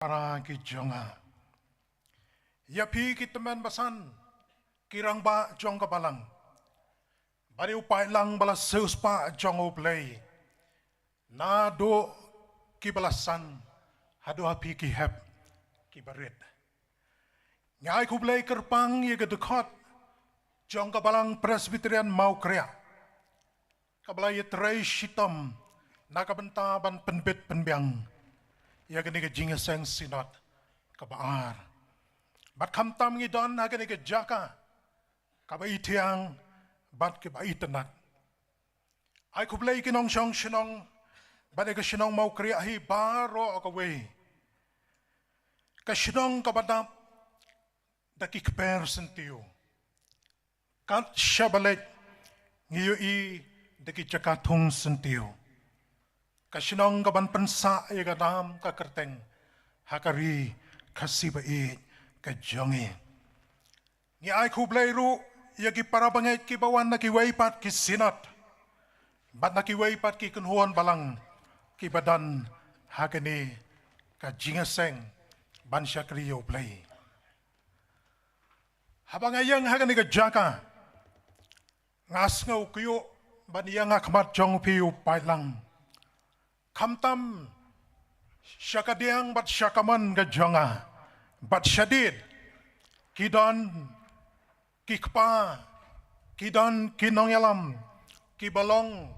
para ki jonga ya pi ki teman basan kirang ba jong ka balang bari upai lang bala seus pa jong uplay na do ki balasan hadu api ki hep ki barit ngai ku play kerpang ye ke dekot jong ka balang presbyterian mau krea kabla ye trai shitam na ka benta ban penbit penbiang ya kini ke jingeseng sinot ke baar. Bat kam tam ngi don ha kini ke jaka ka ba itiang bat ke ba itenat. Ai ku play kinong shong shinong bat ke shinong mau kriya hi baro ka we. Ka shinong ka badap da ki kper sentiu. Kat shabalet ngiyo i da ki jakatung sentiu. Kasinong kaban pensa ya kadam ka kerteng hakari kasi bai ka jongi ni ai ku bleiru ya ki para bangai ki bawan na ki waipat ki sinat bat na ki waipat ki kunhuan balang ki badan hakani ka jingaseng ban syakriyo blei habang ayang hakani ka jaka ngas ngau kuyo ban yang akmat jong piu pailang kamtam syakadiang bat syakaman ga jonga bat syadid kidan kikpa kidan kinong yalam kibalong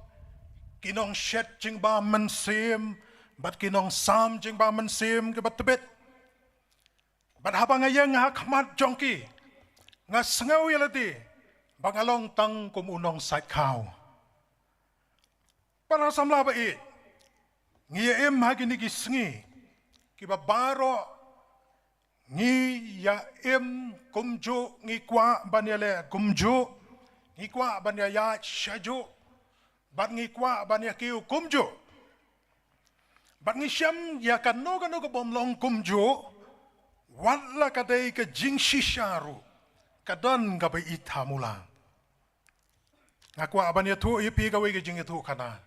kinong shet jing ba mensim bat kinong sam jing ba mensim ke bat tebet bat habang ayang hakmat jongki ngasngau yalati bangalong tang kumunong sait kau para samla ba it ngi em hagi ni gisngi ki babaro ngi ya em kumju ngi kwa banyale kumju ngi kwa banyaya shaju bat ngi kwa banya kiu kumju bat ngi syam ya kanu ko bomlong kumju wala kadai ke jingshi sharu kadon ga bai ithamula ngakwa banya tu ipi ga we ke jing itu kana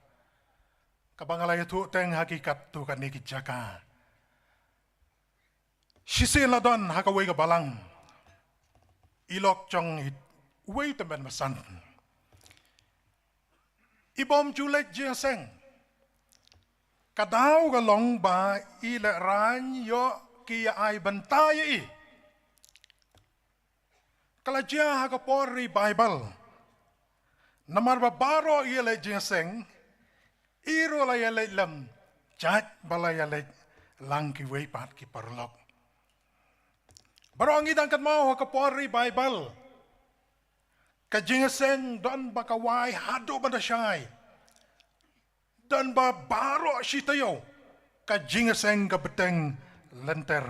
kabangalay tu teng hakikat tu kan ni kijaka. Sisil na don hakaway ka balang. Ilok chong way temen masan. Ibom julek jiaseng. Kadaw ka long ba ila ran yo kiya ay bantay i. Kalajya hakapori Bible. Namar babaro ila jiaseng. Iro layalay lam, jat balayalay lang ki waypat ki parlok. Baro ang idang kat mau kapori Bible. Kajingaseng don bakaway hado ba na siyay. Don ba baro sitayo. Kajingaseng kabeteng lenter.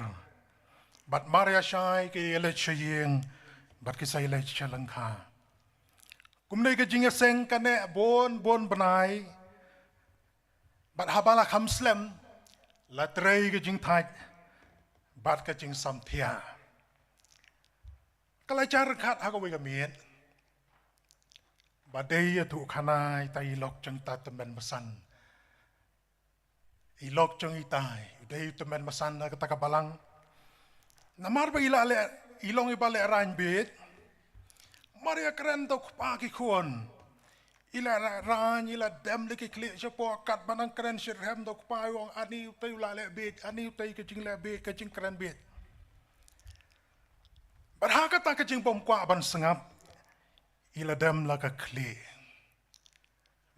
Bat Maria siyay ki ilit siyang bat kisay ilit siya lang ka. Kumnay kajingaseng kane bon banay. Bat habala kamslem la trei ke jing thai bat ke jing samthia kalajar khat ha ko we ka miet badei tu khanai tai lok jang ta temen masan I lok jang I tai dei temen masan na ka balang namar ba ila le ilong I bale ran bit maria kren to pa ki khon ila ran ila dem le ki kli chapo kat banang kren shirhem dok payong ani tay la le bit ani tay ke jing le bit ke jing kren bit barha ka ta ke jing bom kwa ban sangap ila dem la ka kli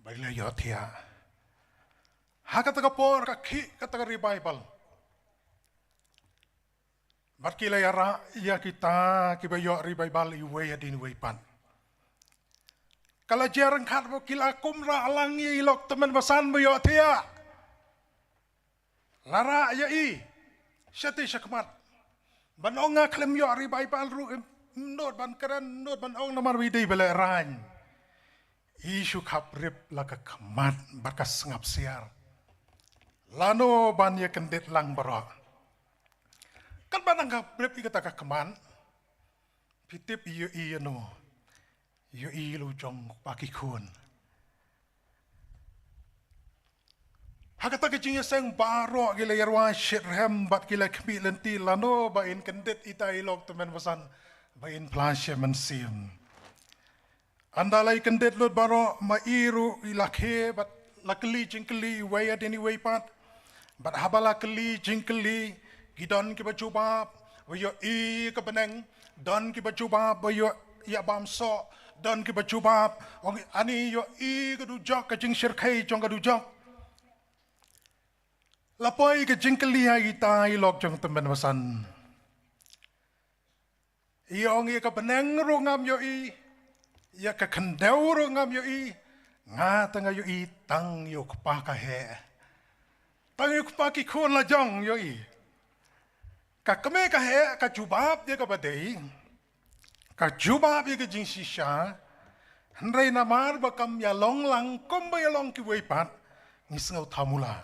bai le yo thia ha ka ta ka por ka khi ka ta ri bible bar ki la yara ya kita ki ba yo ri bible I we adin we pan kalau jarang kat kila kumra alangi ilok teman basan boyo tia. Lara ya I. Syati syakmat. Ban onga klem yo ari Bible ru not ban keren not ban ong namar widi bele ran. Isu kaprip laka kamat bakas ngap siar. Lano ban ye kendit lang barok. Kan ban kaprip ikata kaman. Pitip iyo no. Yo ilu jong paki kun. Hakata kecingnya seng baro gila yarwa shirhem bat gila kemi lenti lano ba in kendet ita ilok temen pesan ba in plasya mensim. Andalai kendet lot baro mairu ilakhe bat lakli jingkli waya deni waypat bat habala kli jingkli gidon ki bacuba wayo I ke beneng don ki bacuba wayo ya bamso don ki bacuba ani yo I ke dujok ke jing shirkai jong ke dujok lapoi ke jingkli hai tai lok jong temen wasan iong I ke beneng rungam yo I ya ke kendau rungam yo I nga tanga yo I tang yo kpa ka he tang yo kpa ki khon la jong yo I ka kame ka he ka jubab dia ka badei ka jubab dia ke jing shisha hendrai namar bakam ya long lang kom ba ya long ki wei pat ngisngau thamula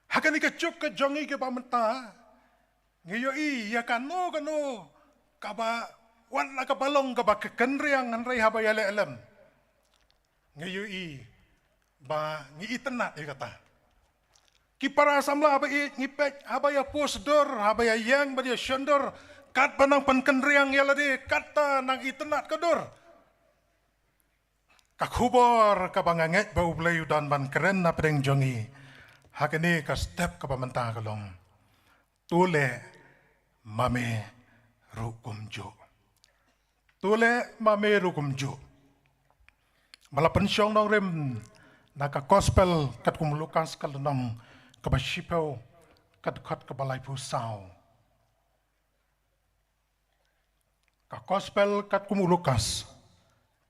hakani ka chuk ka jongi ke pamenta ngiyo I ya kanu ka ba wan la ka balong ka ba kenriang hendrai haba ya le alam ngayon ba ngi itenat kata ki para samla ba ngipek habaya posdor habaya yang ba dia shondor kat banang penkenriang ya lade kata nang itenat kador ka khubor ka banganget ba ublay dan ban keren na pedeng jongi hakene ka step ka pamenta kalong tule mame rukumjo tule mame rukumjo Mala pensiong nong rem naka gospel kat kumulukas kalonong kabashipau kat kat kabalai pusau. Ka gospel kat kumulukas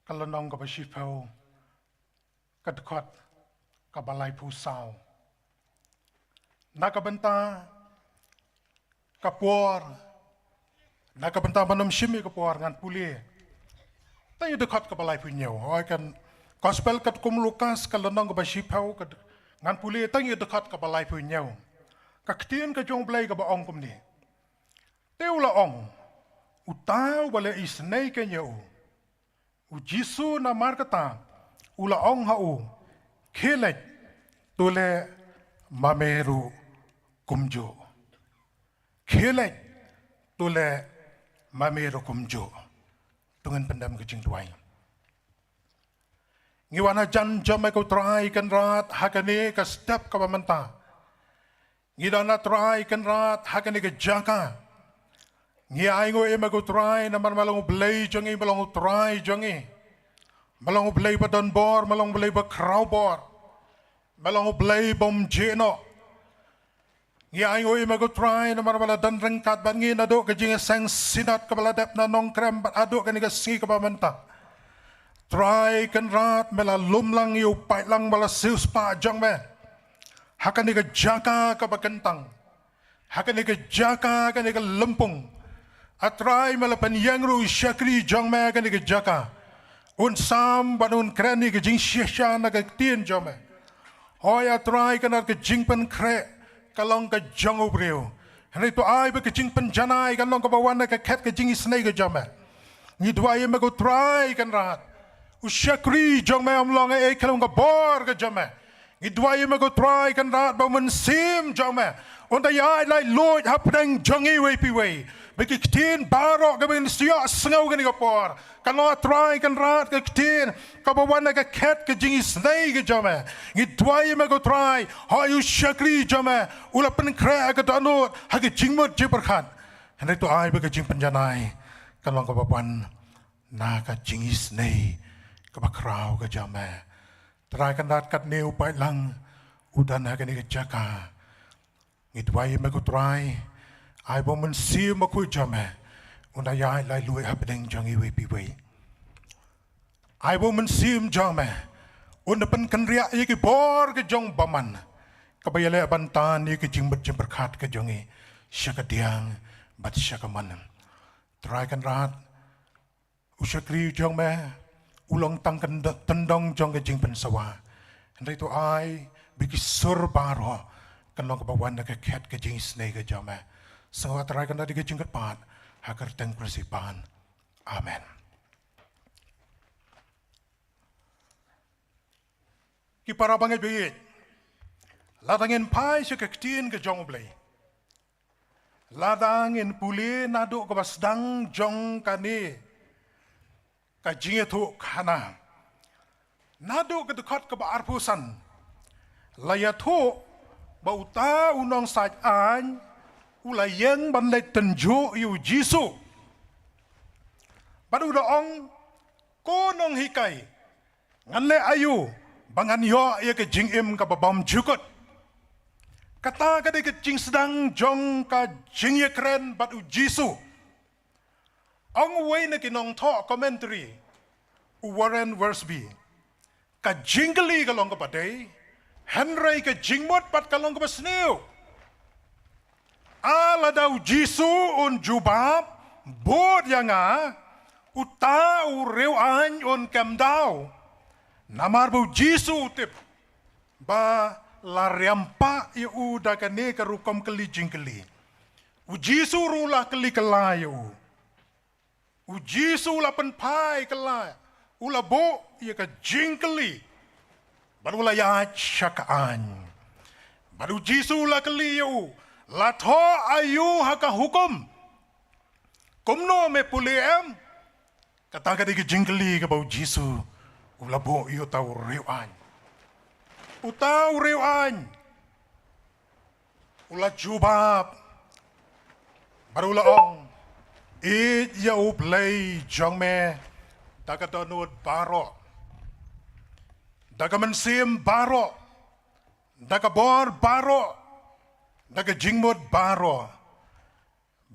kalonong kabashipau kat kat kabalai pusau. Naka benta kapuar naka benta manom shimi kapuar ngan puli. Tayo dekat kabalai punyo. Kan gospel kat kumulukas kalonong kabashipau kat ngan puli tayo dekat kabalai punyo. Kaktian ka jong blay ka baong kumni. Teo laong utaw bala isnay kanyo. U Jisu na markata ulaong hau kilet tule mameru kumjo. Kilet tule mameru kumjo. Tungan pendam kecing tuai. Ngiwana jan jam ko try kan rat hakane ka step ka pamenta. Ngidana try kan rat hakane ka jaka. Ngi aingo e ko try na malong blay jongi malong try jongi. Malong blay pa don bor malong blay pa crow bor. Malong blay bom jeno. Ngi aingo e ko try na marmala dan rengkat bangi na do ka jing sang sinat ka baladap na nong krem ado ka ni ka singi ka pamenta. Try kan rat mela lumlang yu pai lang bala sius pa jong me. Hakani ka jaka ka bakentang. Hakani ka jaka ka ni ka lempung. Atry mela panyang ru syakri jong me ka ni ka jaka. Un sam banun kreni ka jing syasya na ka tien jong me. Hoy atry kan ka jing pen kre kalong ka jong ubreo. Hani to ay ba ka jing pen janai kalong ka bawan na ka ket ka jing isnay ka jong me. Ni dway me ko try kan rat. Usyakri jong me amlong e kalong ka bor ka jong me. Idway me ko try kan rat ba mensim jong me. Onda ya lai lord hapdeng jongi we pi we. Bagi ktin barok ka ben siya sngau ka ni ka por. Kano try kan rat ka ktin ka bawan na ka ket ka jing isnay ka jong me. Idway me ko try ha usyakri jong me. Ula pen kre ka danot ha ka jingmot je berkhat. Hendak tu ai ba ka jing penjanai. Kalong ka bawan na ka jing isnay. Kabakraw ka jame. Try kan dat kat neu pai lang udan ha kan jaka. Ngitway me ko try. Ai bo men si ma ku jame. Unda ya lai lui happening jangi we pi we. Ai bo men si jame. Unda pen kan ria ye ki bor ke jong baman. Kabayale bantan ye ki jing bet berkat ke jongi. Syaka diang bat syaka manam. Try kan rat. Usyakri jong me. Ulang tangkan tendong jong ke jing pensawa. Hendak itu ai bagi sur baro kan long kebawan ke ket ke jing snai ke jame. Sangat terai kan ke jing kepat hakar teng persipan. Amen. Ki para bangai beit. ladangin pai se kektin ke jong blei ladangin puli nadu ke basdang jong kani ka jingetu kana nadu ke dekat ke arpusan layatu bauta unong saj an ulayeng ban le tenju yu jisu badu doong ko nong hikai ngan le ayu bangan yo ye ke jingim ka babam jukut kata ka de ke jing sedang jong ka jing ye kren badu jisu ong wei ne kinong tho commentary Warren Worsby ka jingli ka long ka padai Henry ka jingmot pat ka long ka basniu ala dau jisu un jubab bod yanga uta u reu an un kam dau namar bu jisu tip ba la riampa ye u da ka ne ka rukom keli jingli u jisu rula keli kelayu u jisu la pen pai kelai ula bo ye ka jingli baru la ya chakaan baru jisu la keli yu la tho ayu haka hukum kumno me puliem kata ka de jingli ka bau jisu ula bo yu tau rewan utau rewan ula jubab baru la ong it ya uplay jong me daga donut baro daga mensim baro daga bor baro daga jingmod baro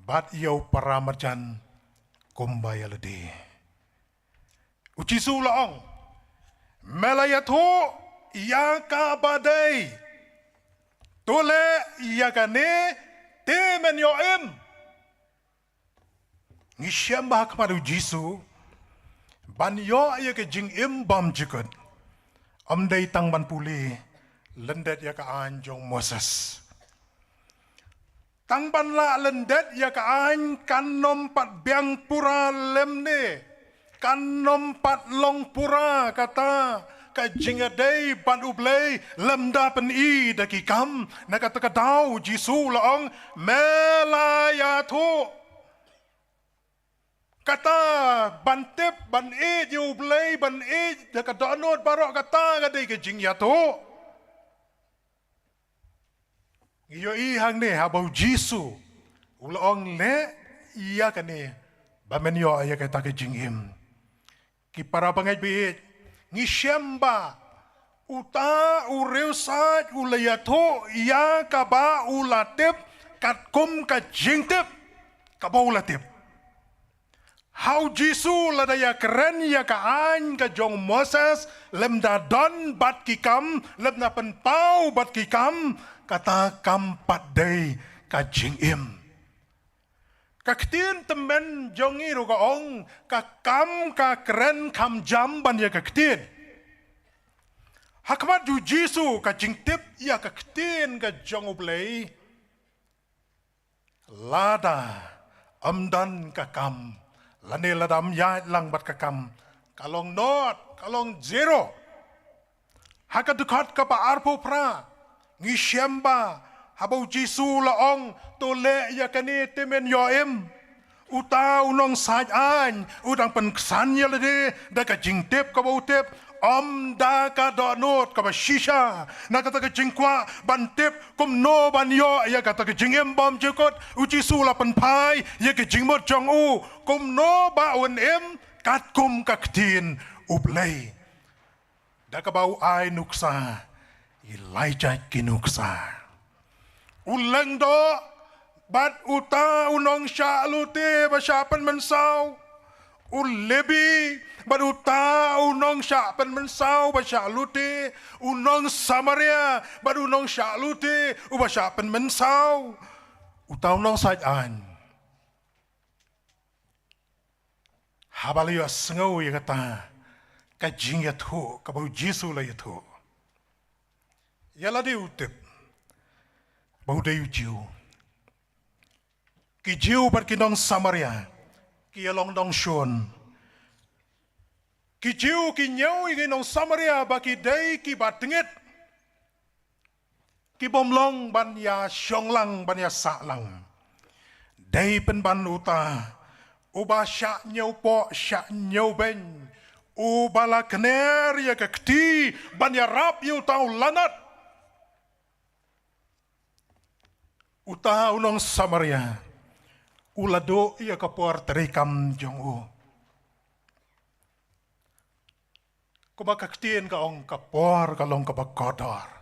bat yau paramarjan kumbaya ledi uci sulaong melayatu ya ka badai tole ya kane temen yoem ngisyam bah kepada jisu ban yo ya ke jing im bam jikut am dai tang ban puli lendet ya ka anjong Moses tang ban la lendet ya ka an kanom pat biang pura lemne kanom pat long pura kata ka jinga dai ban ublei lemda pen i daki kam na kata ka dau jisu laong melayatu kata bantip ban e yu blay ban e da ka donot barok kata ka dei ke jing ya to iyo i hang ne ha bau jisu ulong le iya ka ne ba men yo ya ka ta ke jing him ki para bangai bi ngi shemba uta ureu sa ulayato ya ka ba ulatip kat kum ka jing tip ka ba ulatip How Jisu lada ya keren ya ka an ka jong Moses lem da don bat ki kam lem na pen pau bat ki kam kata kam pat day ka jing im ka ktin temen jongi ru ka ong ka kam ka keren kam jam ban ya ka ktin hakmat ju Jisu ka jing tip ya ka ktin ka jong ublei lada amdan ka kam lane ladam ya lang bat kakam kalong not kalong zero haka dukat ka pa arpo pra ngi shemba habau jisu laong to le ya kani temen yoem uta unong saj an udang pen ksan ya lade da ka jingtep ka bau tep om da ka do not ka ba shisha na kata ka jingkwa ban tep kum no ban yo ya kata ka jingem bom jekot uji su la pen pai ya ka jingmot jong u kum no ba un em kat kum ka ktin ublay da ka bau ai nuksa Elijah kinuksa ulang do bat uta unong sha lute ba sha pen mensau ulebi baduta unong sha pen mensau ba sha lute unong Samaria badu unong sha lute uba sha pen mensau utau nong saj an habali ya sengau ya kata ka jing ya thu ka bau Jisu la ya thu ya la di utip bau de jiu ki jiu bar ki nong Samaria ki along dong shon ki jiu ki nyau i nong Samaria ba ki dei ki batengit ki bom long ban ya shong lang ban ya sa lang dei pen ban uta uba sha nyau po sha nyau ben ubala kner ya kakti ban ya rap yu tau lanat uta unong Samaria ulado ia kapor terikam jong u kuba kaktien ka ong kapor kalong kabakodor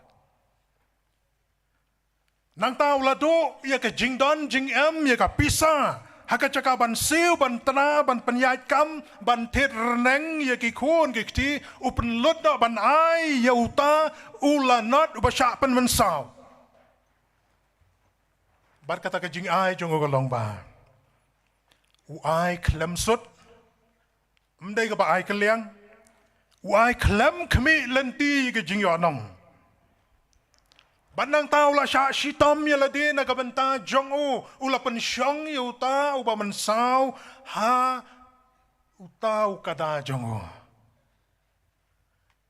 nang tau lado ia ka jingdon jing em ia ka pisa haka caka ban siu ban tana ban penyait kam ban tet reneng ia ki kun ki kti upen lut da ban ai ia uta ulanot ubasha pen mensau bar kata ka jing ai jong ka long ba u ai klem sut mdai ka ba ai keliang u ai klem kmi lenti ka jing yo nong banang tau la sha shitam ya la de na ka banta jong u ula pen shong yu ta u ba man sao ha u ta u kada jong u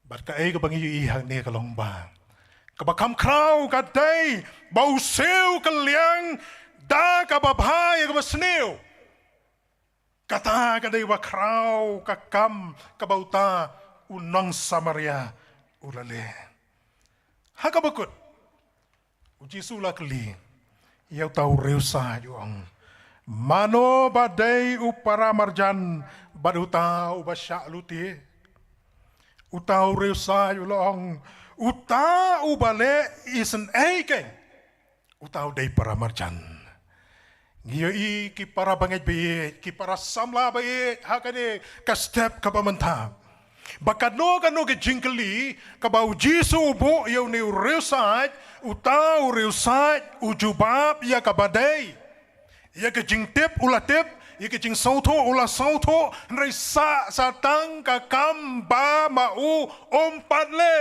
bat ka ai ka bangi i hang ne ka long ba ka ba kam krau ka dai bau seu ka liang da ka ba bhai ka ba sneu kata ka dai ba krau ka kam ka bau ta unang Samaria ulale ha ka bakut uji sula keli iau tau reusa juang mano badai upara marjan baduta ubasya luti utau reusa julong uta ubale isen eiken utau dai para marjan ngiyo i ki para banget be ki para samla be hakane ka step ka pamanta bakano kano ke jingkeli ka bau jisu bo yo ni reusat utau reusat ujubab ya ka badai ya ke jingtep ulatep ya ke jing sauto ula sauto nrai sa satang ka kam ba mau ompat le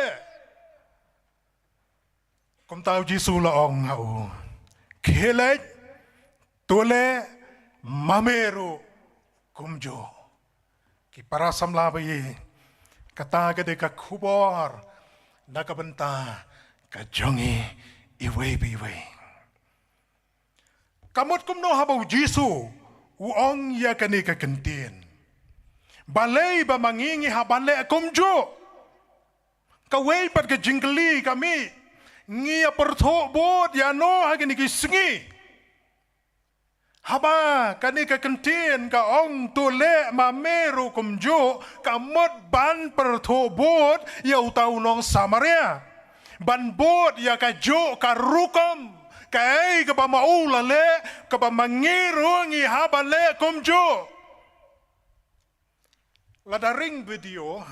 kom tau jisu la ong hau kelej tole mameru kumjo ki para samla be kata kade ka kubor nakabenta ka jongi iwe biwe kamot kumno habau jisu uong ya kani ka kentien balay ba mangingi habale kumjo kaway pat ka jingli kami ngia pertho bod ya no hagini ki singi haba kani ka kentien ka ong tole mameru kumjo kamot ban pertho bod ya utau nong Samaria ban bod ya ka jo ka rukom ka ei ka ba maula le ka ba mangiru ngi haba le kumjo ladaring video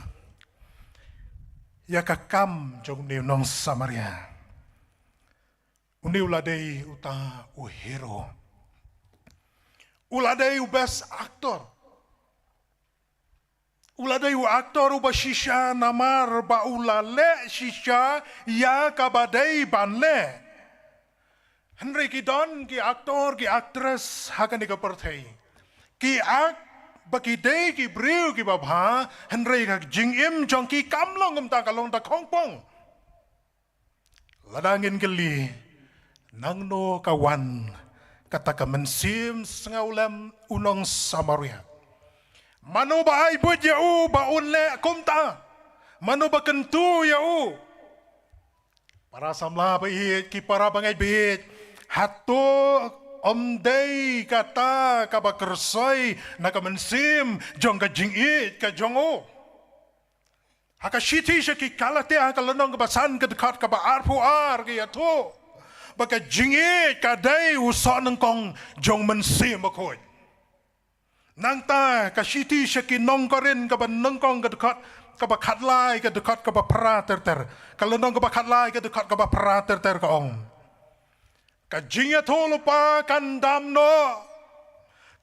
ya ka kam jong ni nong Samaria uniu ladei uta u hero uladai u best actor uladai u actor u bashisha namar ba ulale shisha ya kabadai banle Henry ki don ki actor ki actress hakan ni kaperthai ki ak baki dei ki briu ki babha Henry ka jingim jong ki kamlong ngam ta kalong ta khongpong ladangin keli nangno kawan kata ka mensim sengaulam unong Samaria mano ba ai bud ya u ba unle kumta mano ba kentu ya u para samla ba ki para bangai bit hato omdei kata ka ba kersoi na ka mensim jong ka jingit ka jongo haka shiti ki kalate haka lanong ka basan ka dekat ka ba arpu ar ki ato baka jingit kadai usa nang kong jong mensim akoy nang ta ka shiti ki nong korin ka ba nang kong ka dekat ka ba khatlai ka dekat ka ba pra ter ka lanong ka ba khatlai ka dekat ka ba pra ter ka ong ka jingat holo pa kandam no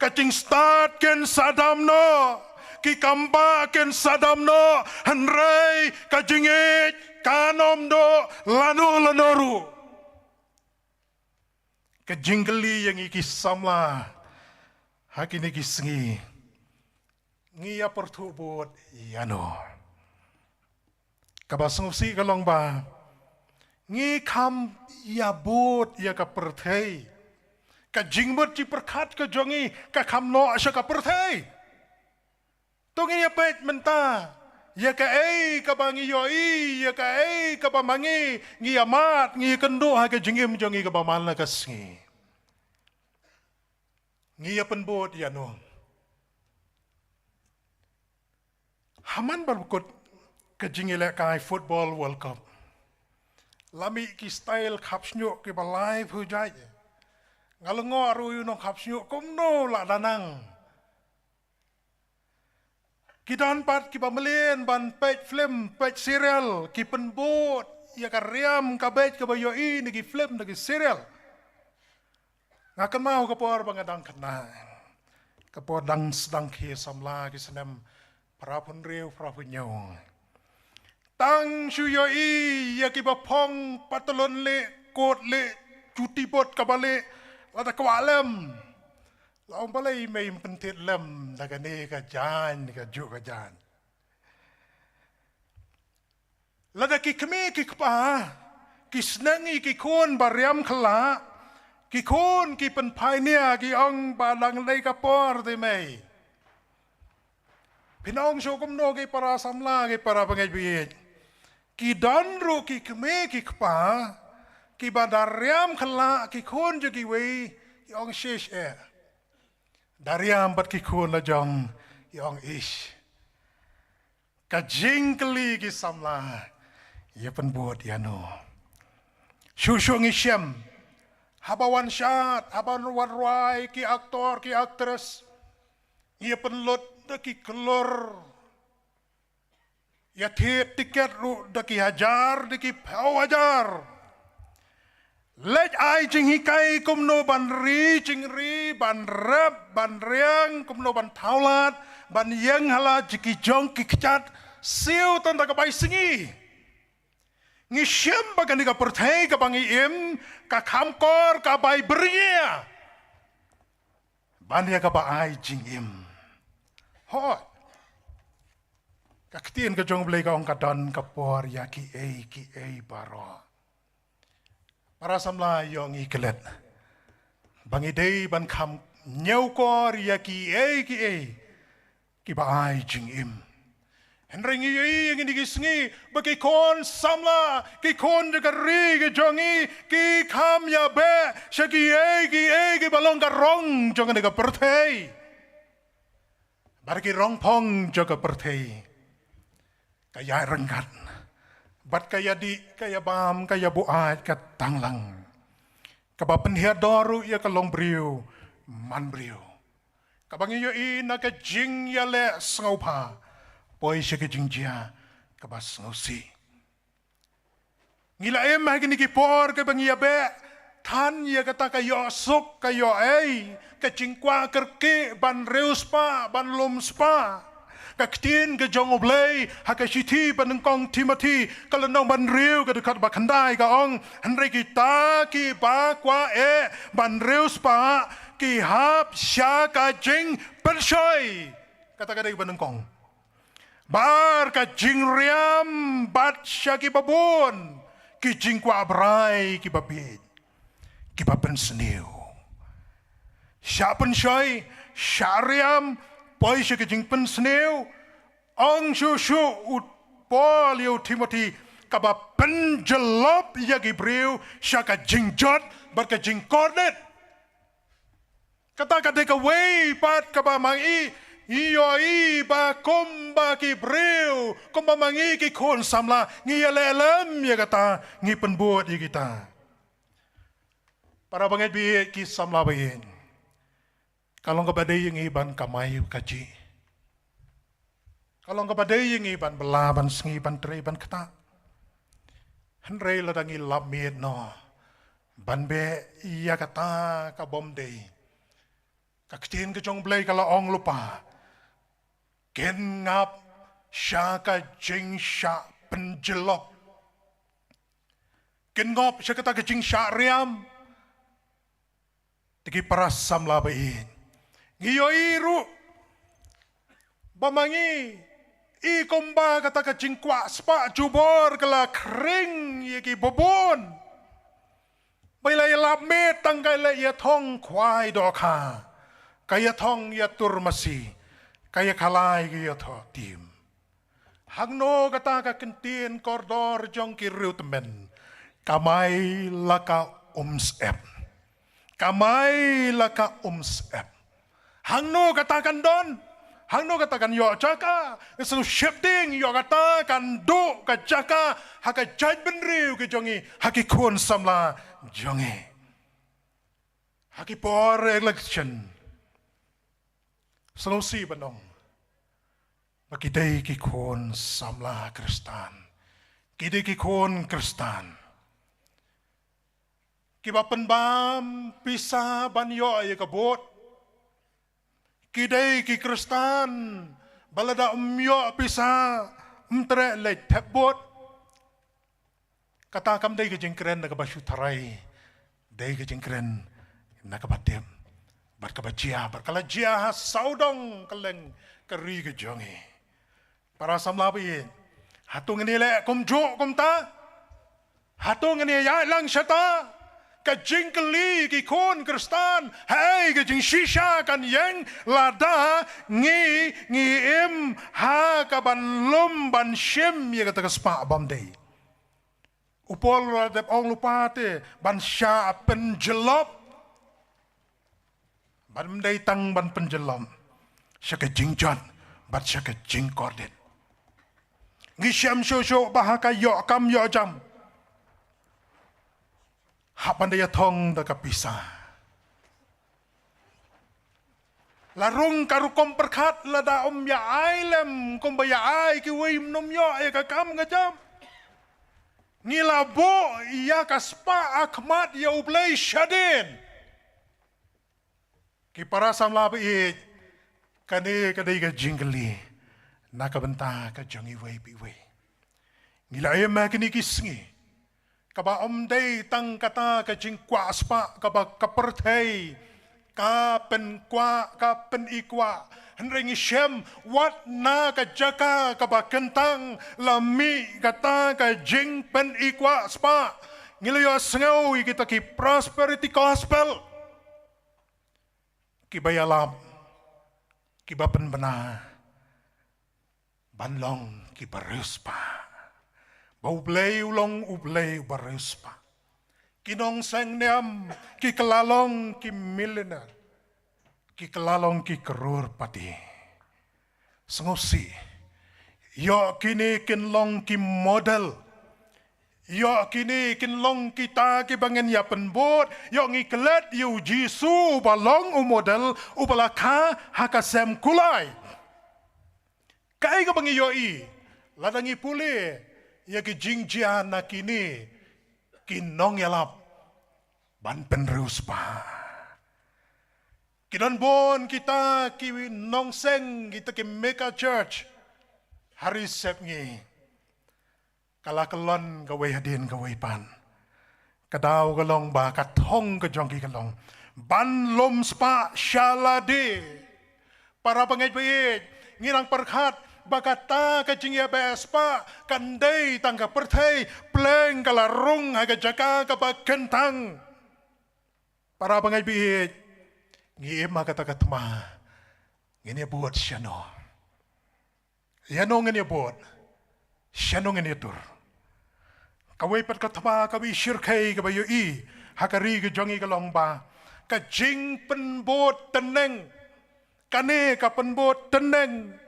ka jing start ken sadam no ki kamba ken sadam no hanrai ka jingit kanom do lanoru ka jingli yang ikisamla hakini kisengi ngia pertubot yano kabasong si kalong ba งี้คำยาบูดยากับประเทศกะจิงบดจีประคัดกะจงีกะคำโนอชกับประเทศตรงนี้ยาเป็ดมันตายากะเอกะบางียอยยากะเอกะบามังีงีอามาดงีกันดูฮะกะจิงอิมจงีกะบามันละกะสีงียาเป็นบูดยาโนฮามันบรรกดกะจิงอิเลกายฟุตบอลเวิลด์คัพลามีกิสไตล์ขับสนุกกิบาไลฟ์ผู้ใจงาลงอรู้อยู่น้องขับสนุกกุมโนละดานังกิดานปัดกิบาเมลียนบันเป็ดฟิล์มเป็ดซีเรียลกิเป็นบูดยากระเรียมกับเป็ดกับบายอีนี่กิฟิล์มนี่กิซีเรียลงากันมาเอากระปอร์บังกระดังขนากระปอดังดังเขียสัมลากิสเนมพระพุนเรียวพระพุนยงตั้งชูยอียากิบะพองปัตลนเละโกดเละจุติบดกับบะเละลาตะกวาเล่มเราบะเลยไม่เป็นเทศเล่มแต่กันนี่ก็จานนี่ก็จุกจานลาตะกิขมีกิขปากิสนังอีกิคนบาริยมขลากิคนกิเป็นภายเนี่ยกิองบาลังเลยกับปอร์ได้ไหมพี่น้องโชกุมโนกิปราสัมลากิปราบังไงบีกิดันรูกิขมีกิขปากิบาดาริยมขลากิคนจะกิเวกิองเชชเอดาริยมบัดกิคนละจงกิองอิชกะจิงกลีกิสัมลาอย่าเป็นบวชยาโนชูชูงิเชมฮับวันชาติฮับวันรายกิอักตอร์กิอักเทรสอย่าเป็นลดดกิคลอร์อย่าเทียบติเกตรูดกิฮัจาร์ดกิเผาฮัจาร์เล็ดไอจิงฮิไกกุมโนบันรีจิงรีบันรับบันเรียงกุมโนบันเท้าลาดบันยังฮลาจิกิจงกิขจัดเซียวตันตะกบายสิงีงิเชื่อมบักันนี่กับประเทศกับบังอิมกับคำกอร์กับใบเบรียบันเนียกับไอจิงอิมฮอดกับเตียนกับจงเบลกับองค์กดันกับปอร์ยากิเอบารอpara samla yong ikelet bangi dei ban kham nyau ko ria ki ba ai jing im henring yi ngi gi sngi ba ki kon samla ki kon de ri gi jongi ki kham ya be shaki ki balong ka rong jong ne ka perthei bar ki rong phong jo ka perthei ka ya rengkatบัดกายดีกายบามกายบุอาจกัตังลังกับเป็นเฮียดอรุยากลงบริวมันบริวกับบังยอีนักจิงยาเลสงพาปอยเชกจิงเจียกับสงสีงิลาเอ็มให้กินกิปอร์กับบังยาเบะท่านยากตากายสุกกายกับจิงกว่ากระเกบันเรวสปาบันลมสปากับเตียนกับจงอบเลยหากชิทีบันกองทิมาทีก็ลน้องบันเรียวกับขัดบักขันได้กับองฮันเรกิตากีปากว่าบันเรียวสปากีฮับชากาจิงเป็นช่วยกับตากระไดบันกองบาร์กับจิงเรียมบัดชากีบบุนกีจิงกว่าบรายกีบบีดกีบเป็นสนิวชาเป็นช่วยชาเรียมปอยชิกจิงเป็นสเนวองชูอุดปอลิวทิโมธีกับเป็นจลบยากิบริวชากจิงจอดบัดกจิงกอดเน็ตกตากระเดกเวปัดกับมังอียอีบาคุมบากิบริวคุมบามังอีกิคนสัมลางียเลเลมยากตางีเป็นบวชยกิตาpara bangai bi ki samla bayin kalau kepada yang iban kamai kaji, kalau kepada yang iban belaban sengi iban teri iban kata, henry ladangi labmiet no, ban be iya kata kabom dei, kaktin kejong blay kalau ong lupa, ken ngap syaka jing syak penjelok, ken ngap syaka kata kejing syak riam, tiki parasam labain. Ngiyo iru bamangi Ikomba kata ka jingkwa spa jubor kala kring yaki bobon. Bailay lapmet tangkay la yatong kway doka. Kaya tong yaturmasi. Kaya kalay kaya to tim. Hagno kata ka kentin kordor jong kirutmen. Kamay laka umsep. Kamay laka umsep. Hangno katakan don. Hangno katakan yo jaka. Isang shifting yo katakan do ka jaka. Haka judgment riu ke jongi. Haki kun samla jongi. Haki por election. Selusi benong. Bakidai ki kun samla Kristan. Kidai ki kun Kristan. Kiba penbam pisa banyo ay kabot. Kidai ki Kristan. Balada umyo pisa umtre le tebot. Katakam day ki jingkren nagabasutaray. Day ki jingkren nagabatim. Barkabajia barkalajia saudong kaleng kari ki jongi. Para samlabi hatung ini le kumjo kumta. Hatung ini ya lang syata. Kajing keli ki kon Kristan. Hai kajing shisha kan yang lada ngi im ha ka ban lum ban shim ya kata kaspa bamdei. Upol radep ong lupate ban sha penjelop. Ban mdei tang ban penjelom. Syaka jingjon bat syaka jingkordet. Ngisyam syosyo bahaka yo kam yo jam. Hapan daya tong da kapisa. Larung karukom perkat lada ya ailem kumbaya ai ki wim nom yo e kakam ngajam. Ngilabo iya kaspa akmat ya ublay syadin. Ki para samlabi kane kadai ka jingli. Nakabenta ka jangi way piway. Ngilay makini kisngi. Kaba omday tang kata ka jingkwa aspa kaba kapertay. Ka penkwa ka penikwa. Henring isyem wat na ka jaka kaba kentang lami kata ka jing penikwa aspa. Ngilayo sengaw kita ki prosperity gospel. Kibayalam. Kibapen benar. Banlong ki baruspa. Baublay ulong ublay baruspa. Kinong sang niam ki kelalong ki millionaire. Ki kelalong ki kerur pati. Sengosi. Yo kini kinlong ki model. Yo kini kinlong kita ki bangen ya penbot. Yo ngiklet yu jisu balong u model ubalaka hakasem kulay. Kaya ka bang iyoi, ladangi puli, ya ki jingjia na kini, kinong yalap, ban penrus pa. Kinan bon kita ki nongseng, kita ki mega church, hari sepngi, kalakalon gawai hadin gawai pan, kadaw galong ba katong kajongki galong, ban lom spa syalade, para pangait-pait, ngirang perkat, bakata kajingya bespa kandai tangga pertai pleng kalarung haga jaka kabakentang para bangai bihit ngiem kata katma ngene buat syano yano ngene buat syano ngene tur kawai pat katma kawi syirkai kabayu i hakari ke jongi kalong ba kajing penbot teneng kane ka penbot teneng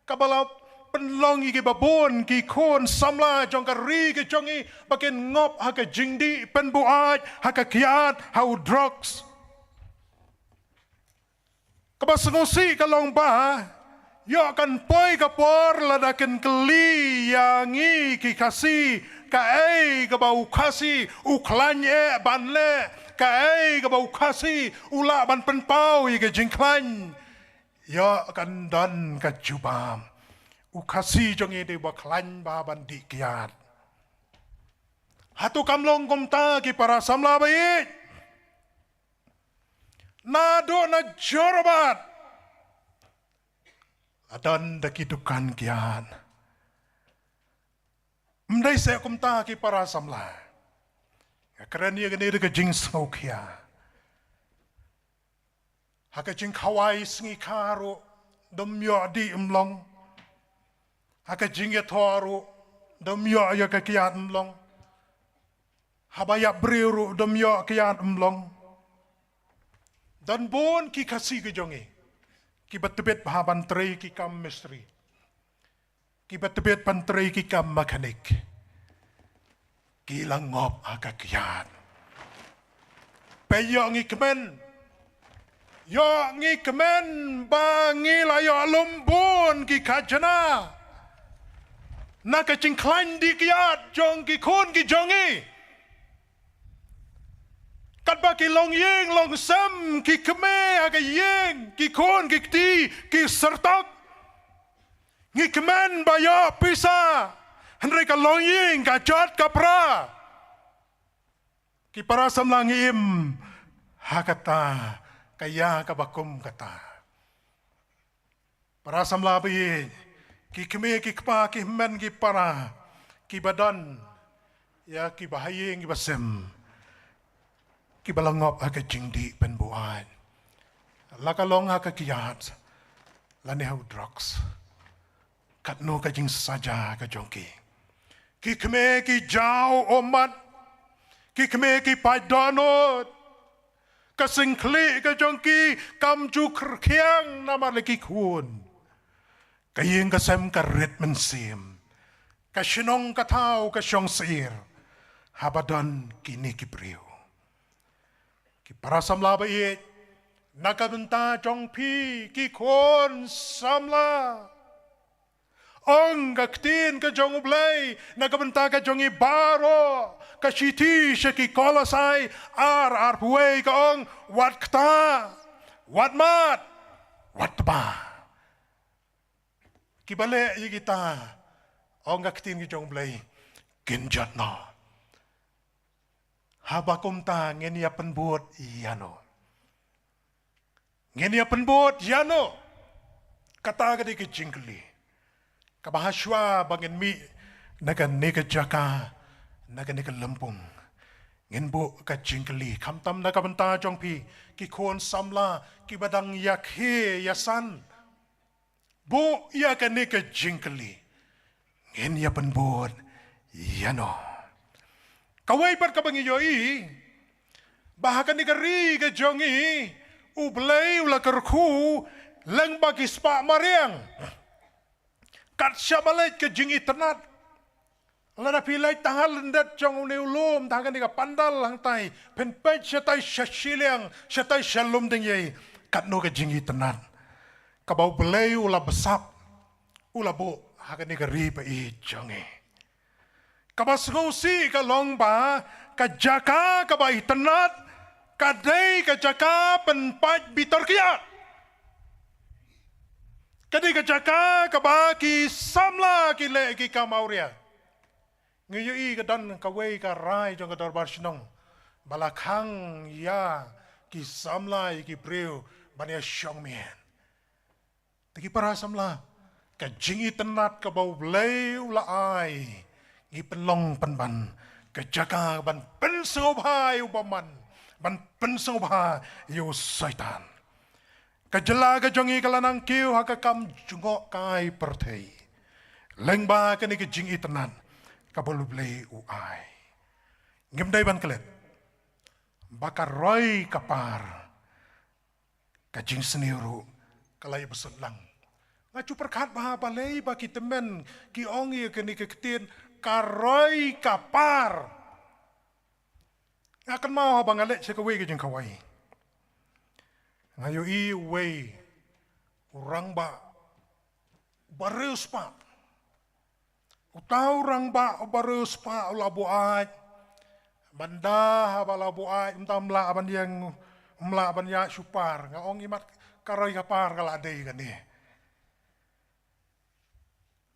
kabalap penlong ki babon ki kon samla jong kari ki jongi bakin ngop haka jingdi penbuat haka kiat hau drugs kabasengosi kalong ba yo kan poi kapor ladaken keli yangi ki kasi kae kabau kasi uklanye banle kae kabau kasi ula ban penpau ki jingklan ya kan dan kajubam ukasi jongi de baklan baban di kiat hatu kamlong komta ki para samlabai nado na jorbat adan da kidukan kian. Mdai saya kumta ki para samla. Kerana ia kena dekat jing smokia. Haka jing kawai sengi karo domyo di umlong. Haka jing ya toru domyo ya kekian umlong. Habaya briru domyo kian umlong. Dan bon ki kasih ke jongi. Ki betebet bahaban tray ki kam misteri. Ki betebet pantray ki kam mekanik. Ki langop aga kian. Peyo ngi kemen. Yo ngi kemen bangi layo lumbun ki kajana. Naka cingklain di kiat jong ki kun ki jongi. Kat ba ki long yeng long sem ki keme aga yeng ki kun ki ti ki sertak. Ngi kemen bayo pisa. Henry ka long yeng ka jot ka pra. Ki para samlang im hakata kaya ka bakum kata. Para samla bi ki keme ki kpa ki men ki para ki badan ya ki bahayeng ki basem. Ki balangop aga jingdi penbuan. Lakalong aga kiyat. Lanehau drugs. Katno ka jing saja ka jongki. Ki keme ki jauh omat. Ki keme ki padanot. Kasingkli ka jongki kamju kerkiang nama lagi kun. Kayeng kasem karit mensim. Kasinong katau kasyong sir. Habadan kini ki priu. Ki para samla bait. Nakabenta jongpi ki kun samla. Ong kaktin ka jong ublay, nakabenta ka jong ibaro, ka siti siya ki kolasay, ar puway ka ong wat kta, wat mat, wat ba. Kibale yi kita, ong kaktin ka jong ublay, kinjat na. Habakum ta ngenia penbuat yano. Ngenia penbuat yano. Kata ka di ki jingkli. Kabahaswa bangin mi nagan nega jaka nagan nega lempung ngin bu ka jingkli kamtam nakabenta jongpi ki kon samla ki badang yakhe yasan bu ya ka nega jingkli ngin ya penbon yano kawai par kabangi yoi bahakan nega ri ka jongi ublay ula kerku leng bagi spa mariang kat syabalit ke jingi ternat. Lada pilai tahal lendat jong neulum tangan dia pandal hangtai penpej syatai syashiliang syatai shalom dengyai kat no ke jingi ternat. Kabau belai ula besap ula bu hakan dia riba i jongi. Kabas ngusi ka longba ka jaka ka bai ternat kadai ka jaka penpaj bitor kiat. Kadi kajaka kabaki samla kile ki kamauria. Ngiyui kadan kawai ka rai jong kadar barsinong. Balakang ya ki samla ki priu bania syongmien. Tiki para samla ka jingi tenat ka bau blai ula ai. Ngi penlong penban kajaka ban pensubhai ubaman ban pensubha yu saitan. Kajela ka jongi kalanang kiu haka kam jungok kai pertei. Lengba ka ni ka jing itanan kabulublay uai. Ngimday ban kalit. Baka roy kapar. Ka jing seniru kalay basod lang. Nga chuperkat mahabalay ba kitemen ki ongi ka ni ka kitin karoy kapar. Nga kan mau habang alit sa kaway ka jing kaway. Ngayon iway, urang ba, bareus pa. Utaw rang ba, bareus pa, ulabuat. Banda, habalabuat, umtamla, aban ya supar. Ngaong imat karoy kapar, kaladay gani.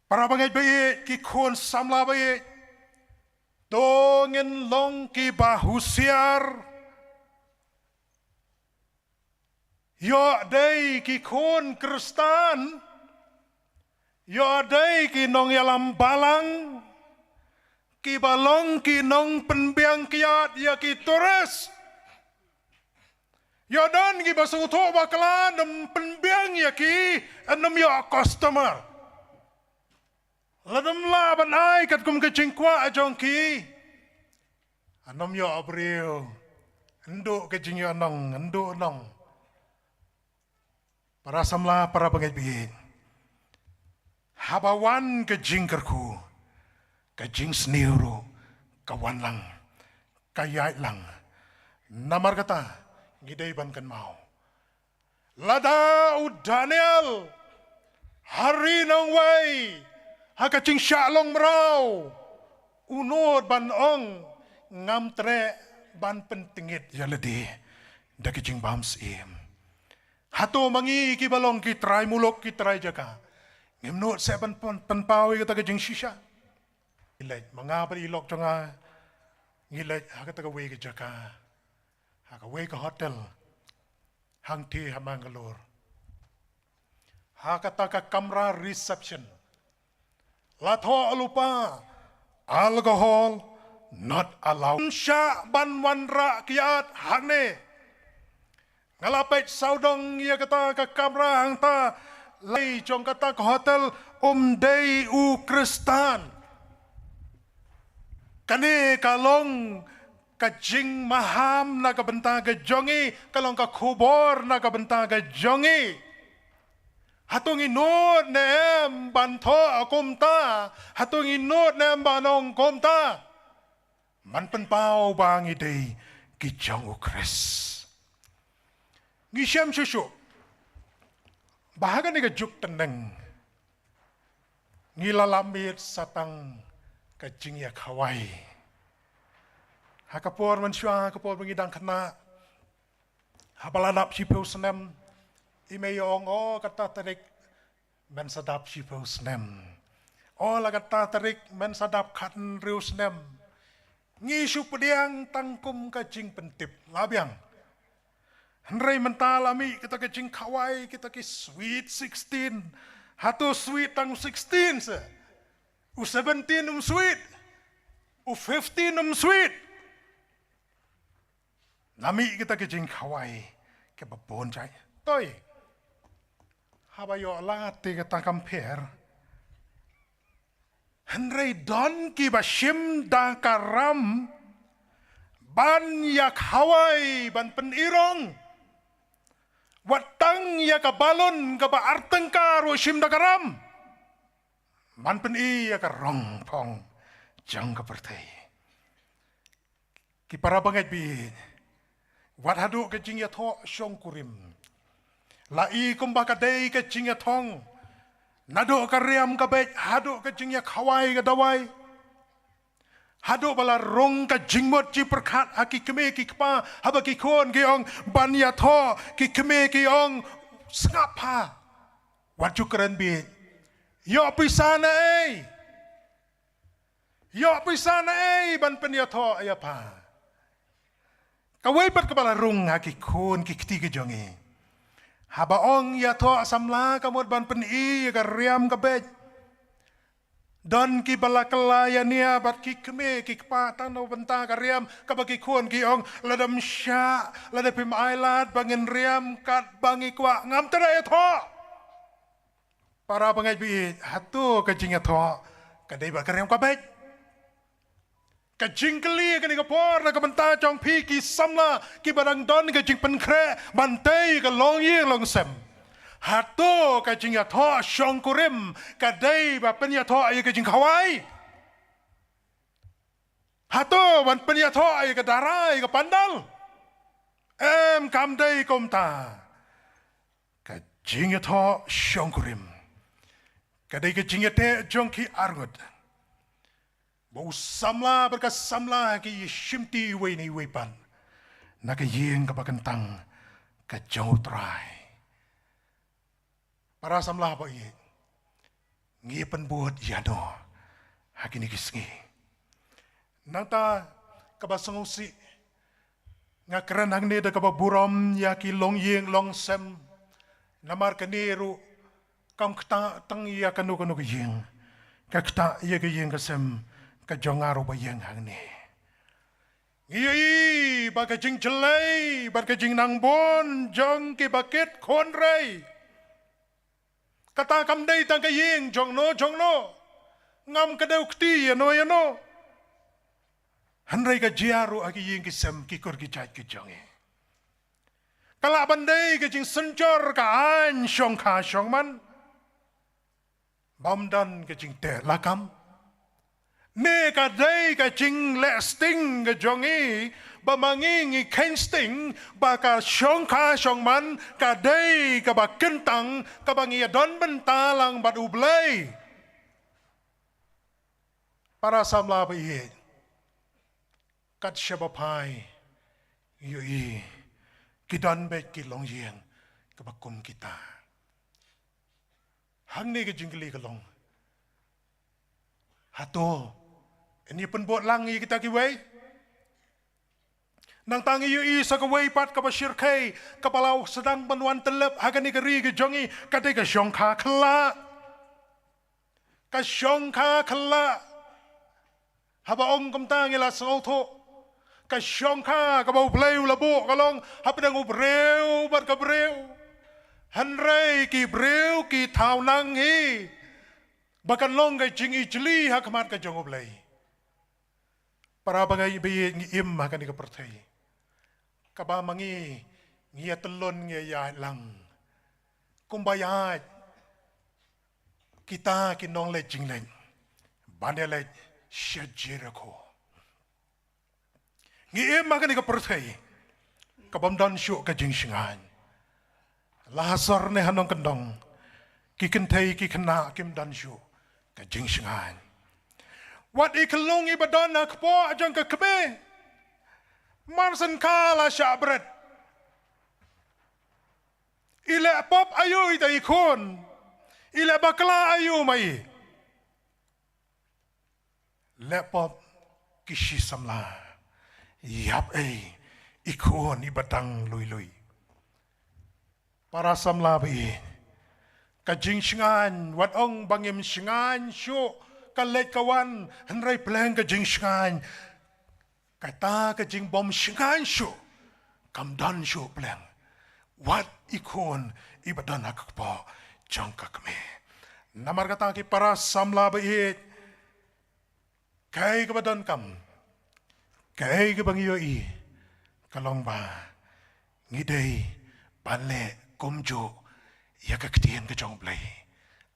Para bangay bayi, kikun samla bayi. Dongin long ki bahusiar. Yo day ki kon kristan yo adai ki nong yalam balang ki balong ki nong penbiang kiat ya ki tores yo dan ki basung tho bakla nam penbiang ya ki anam yo customer ladam la ban ai kat kum ke jingkwa ajong ki anam yo abriu endo ke jing yo nong endo nong para samla para bangai biin habawan ke jing kerku ke jing sniru kawan lang kayai lang namar kata ngidai ban kan mau lada u Daniel hari nong wei haka jing shalong merau unod ban ong ngam tre ban pentingit ya ledi da ke jing bams im hato mangi ki balong ki try mulok ki try jaka ngemnot seven penpawi kata ke jing shisha ilai mangapa ilok jonga ngilai haka taka wei ke jaka haka wei ke hotel hang ti hamangalore haka taka kamera reception latho lupa alcohol not allowed sya ban wanra kiat hakne ngalapet saudong ia kata ke kamera hang ta lai jong kata ke hotel Day u Kristan kane kalong kajing maham na kabenta ke jongi kalong ka kubor na kabenta ke jongi hatung inod na em banto akumta hatung inod na em banong kumta man penpau bang idei ki jong u Kris ngisyam syusyu bahaga ni ka juk teneng ngilalamit satang kajing ya kawai hakapor mansya kapor mengidang kena habaladap sipeu senem imeyong kata tarik men sadap sipeu senem la kata tarik men sadap khan riu senem ngisu pediang tangkum kajing pentip labiang Henry mentalami kita kajing kawai kita ki sweet 16 hatu sweet tang 16 se u 17 sweet u 15 sweet nami kita kajing kawai ke babon jai toy habayo lati kita compare Henry don ki bashim da karam ban yak Hawaii ban penirong watang ya ka balon ka ba arteng ka ro shim da karam man pen i ya ka rong pong jang ka pertai ki para bangai bi wat hadu ke jing ya tho shong kurim la i kum ba ka dei ke jing ya thong nado ka riam ka bet hadu ke jing ya khawai ka dawai hado bala rong ka jingmot ji perkhat haki keme ki kpa haba ki khon ki ong banya tho ki keme ki ong skapa waju keren bi yo pisana ban penya tho ya pa kawai pat ka bala rong haki khon ki kti ki jongi haba ong ya tho samla kamot ban pen i ka riam ka bet don ki bala kelaya nia bat ki keme ki kpatan no benta kariam kabagi kuan ki ong ladam sya ladapim ailat bangin riam kat bangi kwa ngam tada ya tho para bangai bi hatu kajing ya tho kadai ba kariam kabet kajing keli kani kapor na kabenta jong pi ki samla ki barang don kajing penkre bantai ka long yeng long sem hatu kajing ya tho shong kurim kadai ba pen ya tho ay kajing kawai hatu ban pen ya tho ay ka darai ka pandal em kam dai kom ta kajing ya tho shong kurim kadai kajing ya te jong ki argut bau samla berkas samla ki shimti we ni we pan na ka yeng ka bakantang ka jong trai para samlah apa ye ngi penbuat yano hakini kisngi nangta kabasangusi nga kerenang ne da kababuram ya ki long yeng long sem namar kaniru kam kta tang ia kanu ke yeng ka kta ia ke yeng kesem ka jongaro ba yeng hang ni i ba ka jing chelai ba ka jing nang bon jong ki baket khon rei kata kam dei tang ka yeng jong no ngam ka deu kti ya no han rei ka jiaru agi yeng kesem ki kor ki jat ki jonge kala bandai ke jing sencor ka an shong kha shong man bom dan ke jing te lakam ne ka dai ka jing le sting ke jongi ba mangi ngi ken sting ba ka shong kha shong man ka dai ka ba kentang ka ba ngi don bentalang ba du blai para samla ba ye kat shabapai yui kidan be ki long yeng ka ba kum kita hang ni ke jingli ka long hato ini pen bot lang i kita ki wei nang tangi yui sa ka wei pat ka ba shir kai ka palau sedang banwan telep hagani ka ri ke jongi ka te ka shong kha khla haba ong kam tangi la so tho ka shong kha ka bau bleu la bo ka long hapdang u breu bar ka breu han rei ki breu ki thau nang hi bakan long ga jing i chli ha khamat ka jong blei para bangai bi ngi im ha kan ka perthai ka ba mangi ngia telon ngia ya lang kumbaya kita ki nong le jing len bandele shajirako ngi em ma ka perthai ka bam dan shu ka jing shingan lahasar ne hanong kendong ki kenthai ki khna kim dan shu ka jing shingan wat iklong i badon na kpo ajang ka kbe marsan kala shabret ile pop ayu ita ikon ile bakla ayu mai lepop kishi samla yap ikon ibadang lui para samla bi ka jing shingan wat ong bangim shingan shu ka let kawan hanrai pleng ka jing shingan kata ka jing bom shingan shu kam dan shu pleng wat ikon ibadan akpo jang ka kme namar kata ki para samla bi kai ka badan kam kai ka bangyo i kalong ba ngidei banle kumjo ya ka ktien ka jong blai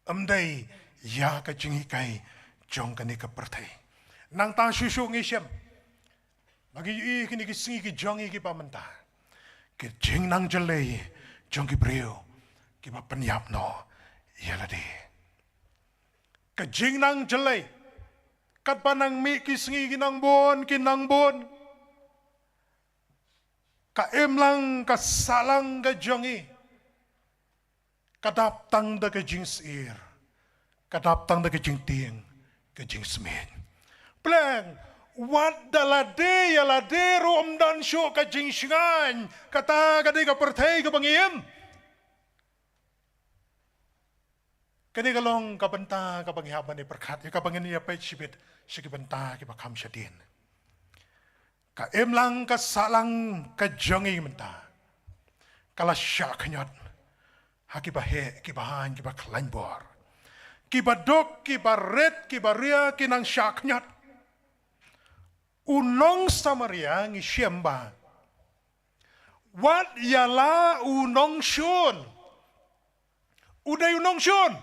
amdai ya ka jingi kai jong ka ni ka perthai nang ta shu ngi shem bagi i kini ki singi ki jong i ki pamanta ki jing nang jale jong ki breu ki ba penyap no ya ladi ka jing nang jale kat panang mi ki singi ki nang bon ka emlang ka salang ka jongi kadap tang da ka jing sir kadap tang da ka jing tieng ka jing smen plan wat dalade ya lade rom dan sho ka jing shingan kata ka de ka perthai ka bangiem kani ka long ka banta ka bangyap ni perkhat ka bangin ya pe chibet shiki banta ki ba kham shadin ka emlang ka salang ka jongi menta kala syaknyat haki ba he ki ba han ki ba klanbor ki ba dok ki ba red ki ba ria ki nang syaknyat unong samaria ngi syemba wat yala unong shun uday unong shun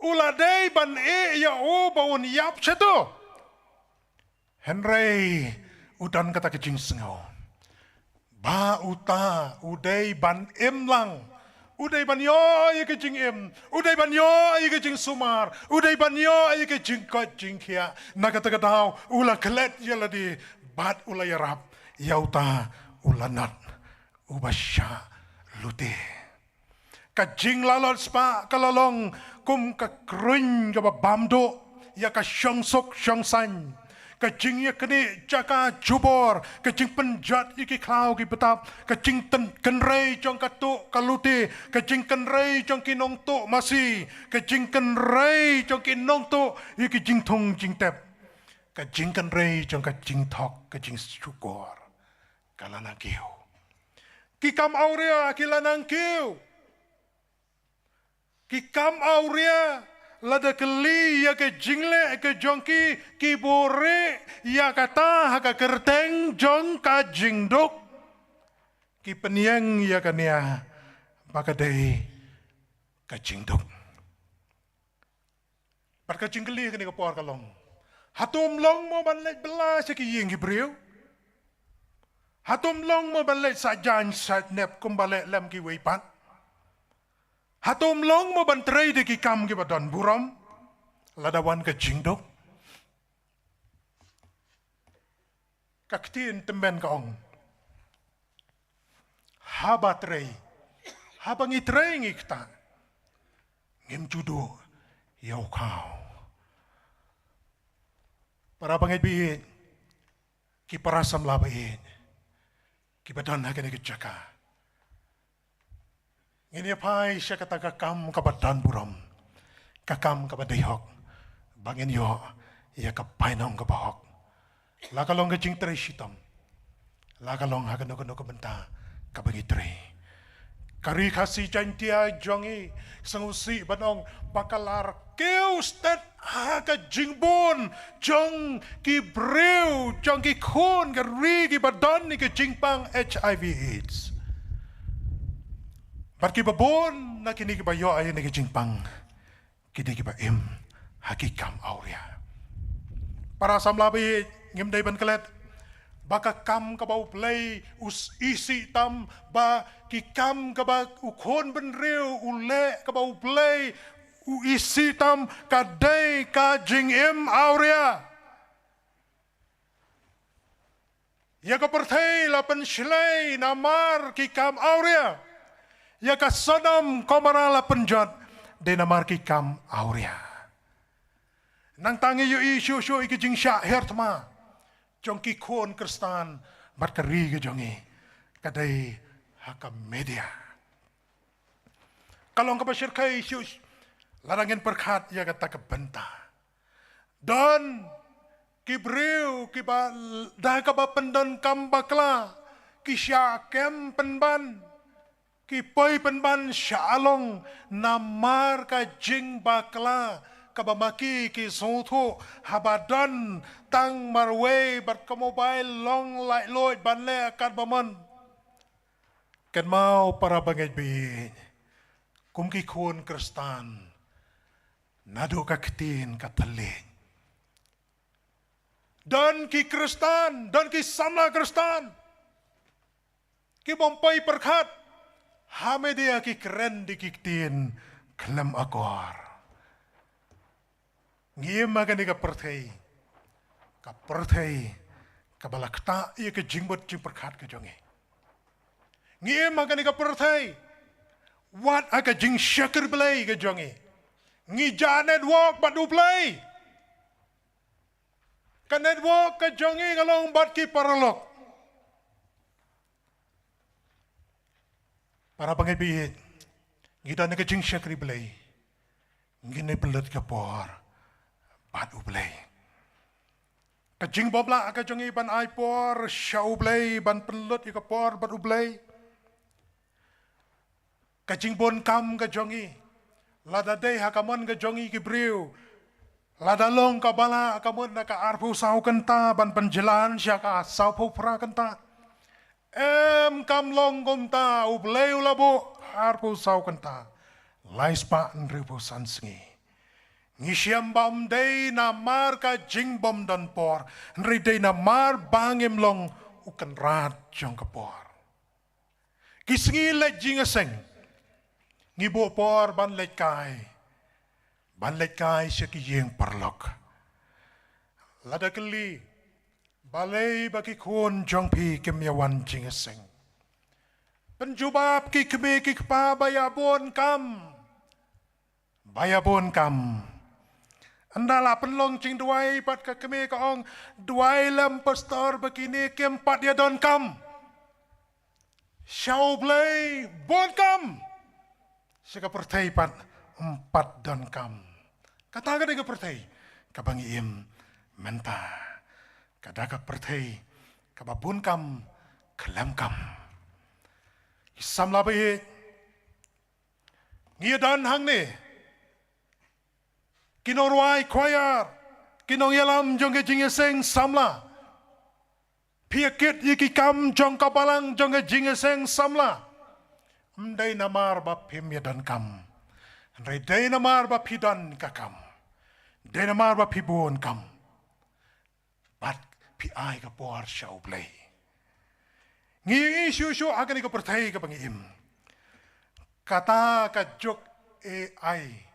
uladai ban ya o ba un yap cheto henry udan kata kecing sengau ba uta uday ban emlang uday ban yo ay kecing em uday ban yo ay kecing sumar uday ban yo ay kecing kot jingkia nakata katau ula kelet yaladi bat ula yarap yauta ulanat ubasya lute kajing lalot spa kalalong kum ka krun ka bamdo ya ka syong sok syong san kecingnya kini jaka jubor, kecing penjat iki klau ki betap, kecing kenrei jong katuk kaluti, kecing kenrei jong kinong tuk masih, kecing kenrei jong kinong tuk iki jing thong jing tep, kecing kenrei jong kecing thok, kecing syukur, kalana kiu, kikam aurea kilanang kiu, kikam aurea lada keli ya ke jingle ke jongki ki bore ya kata haka kerteng jong ka jingdok ki peniang ya kania bakadai ka jingdok par ka jingli kini ka por kalong hatum long mo banlet bela sa ki ying gibriu hatum long mo banlet sa jan sa nep kumbale lam ki weipat hatum long mo bantray de ki kam ki badon buram ladawan ka jingdok kaktiin temben ka ong habatray habang itray ngikta ngim judo yaw kaw para bangit bihin ki parasam labahin ki badon hagan ikitsaka ngini pai siya kata kakam kabadan buram, kakam kabadayhok, bangin yo iya kapainong kabahok. Lakalong kajing tre sitam, lakalong hagano kabenta kabangitre. Kari kasi jantia jongi sangusi banong pakalar keustet haga jingbon jong ki brew jong ki kun kari ki badan ni ki jingpang HIV/AIDS. Barki babon na kini kibayo ay nagijingpang kini kibaim hakikam aurea. Para samlabi ngimday ban kalet baka kam kabaw play us isi tam ba kikam kabag ukon benriu ule kabaw play u isi tam kadai ka jingim aurea. Ya kapertay lapan silay namar kikam aurea. Ya ka Sodom Gomora penjat de namar ki kam aurea. Nang tangi yu isu iki jing sya hertma. Jong ki kon Kristan mat kari ke jongi. Kadai hakam media. Kalau ka pasir kai isu larangin perkat ya kata kebenta. Dan kibriu kiba dah ka pendon kam bakla ki sya kem penban kipoy penban syalong namar ka jing bakla kabamaki ki sotho habadan tang marwe bat ka mobile long light loy banle akan baman kan mau para bangay bi kum ki kun Kristan nado ka kitin kataling dan ki Kristan dan ki samla Kristan ki bompay perkat hame dia ki keren di kiktin kelam akor. Ngiem magani ka perthai ka balakta ia ke jingbot jing perkat ke jonge. Ngiem magani ka perthai wat aga jing syakir belai ke jonge. Ngi ja network badu belai. Ka network ke jonge kalong bat ki paralok. Para pangibihin, ngita na kajing siya kriblay, ngini pelut ka por, bad ublay. Kajing bobla, kajing iban ay por, siya ublay, ban pelut ka por, bad ublay. Kajing bon kam kajing lada day hakamon kajing kibriw, lada long kabala akamon na ka arpu saw kanta, ban panjelan siya ka saw pupra kanta. Kam long kumta ublay ulabo harpo saw kanta lais pa nripo sansingi ngisyam bam day na mar ka jingbom dan por nri day na mar bangim long ukan rat jong kapor kisingi let jingaseng ngibo por ban let kai siya ki yeng parlok lada keli balay bagi kun jong pi kemyawan jingaseng. Penjubab ki kemi ki kpa bayabon kam. Andala penlong cing duai pat ka kami ka ong duai lam pastor begini keempat dia don kam. Shau play bon kam. Sika pertai pat empat don kam. Kata ka ka pertai ka bangi im menta. Kada ka pertai ka babun kam kelam kam. Isam labai ngia dan hang ni kinorwai khoyar kinong yalam jong ke jingeseng samla piakit yiki kam jong kapalang jong ke jingeseng samla mdai namar ba pim yadan kam ndai dai namar ba pidan kakam dai namar ba pibun kam bat pi ai ka por shau play ngi isu agani ka pertai ka pangim kata kajuk AI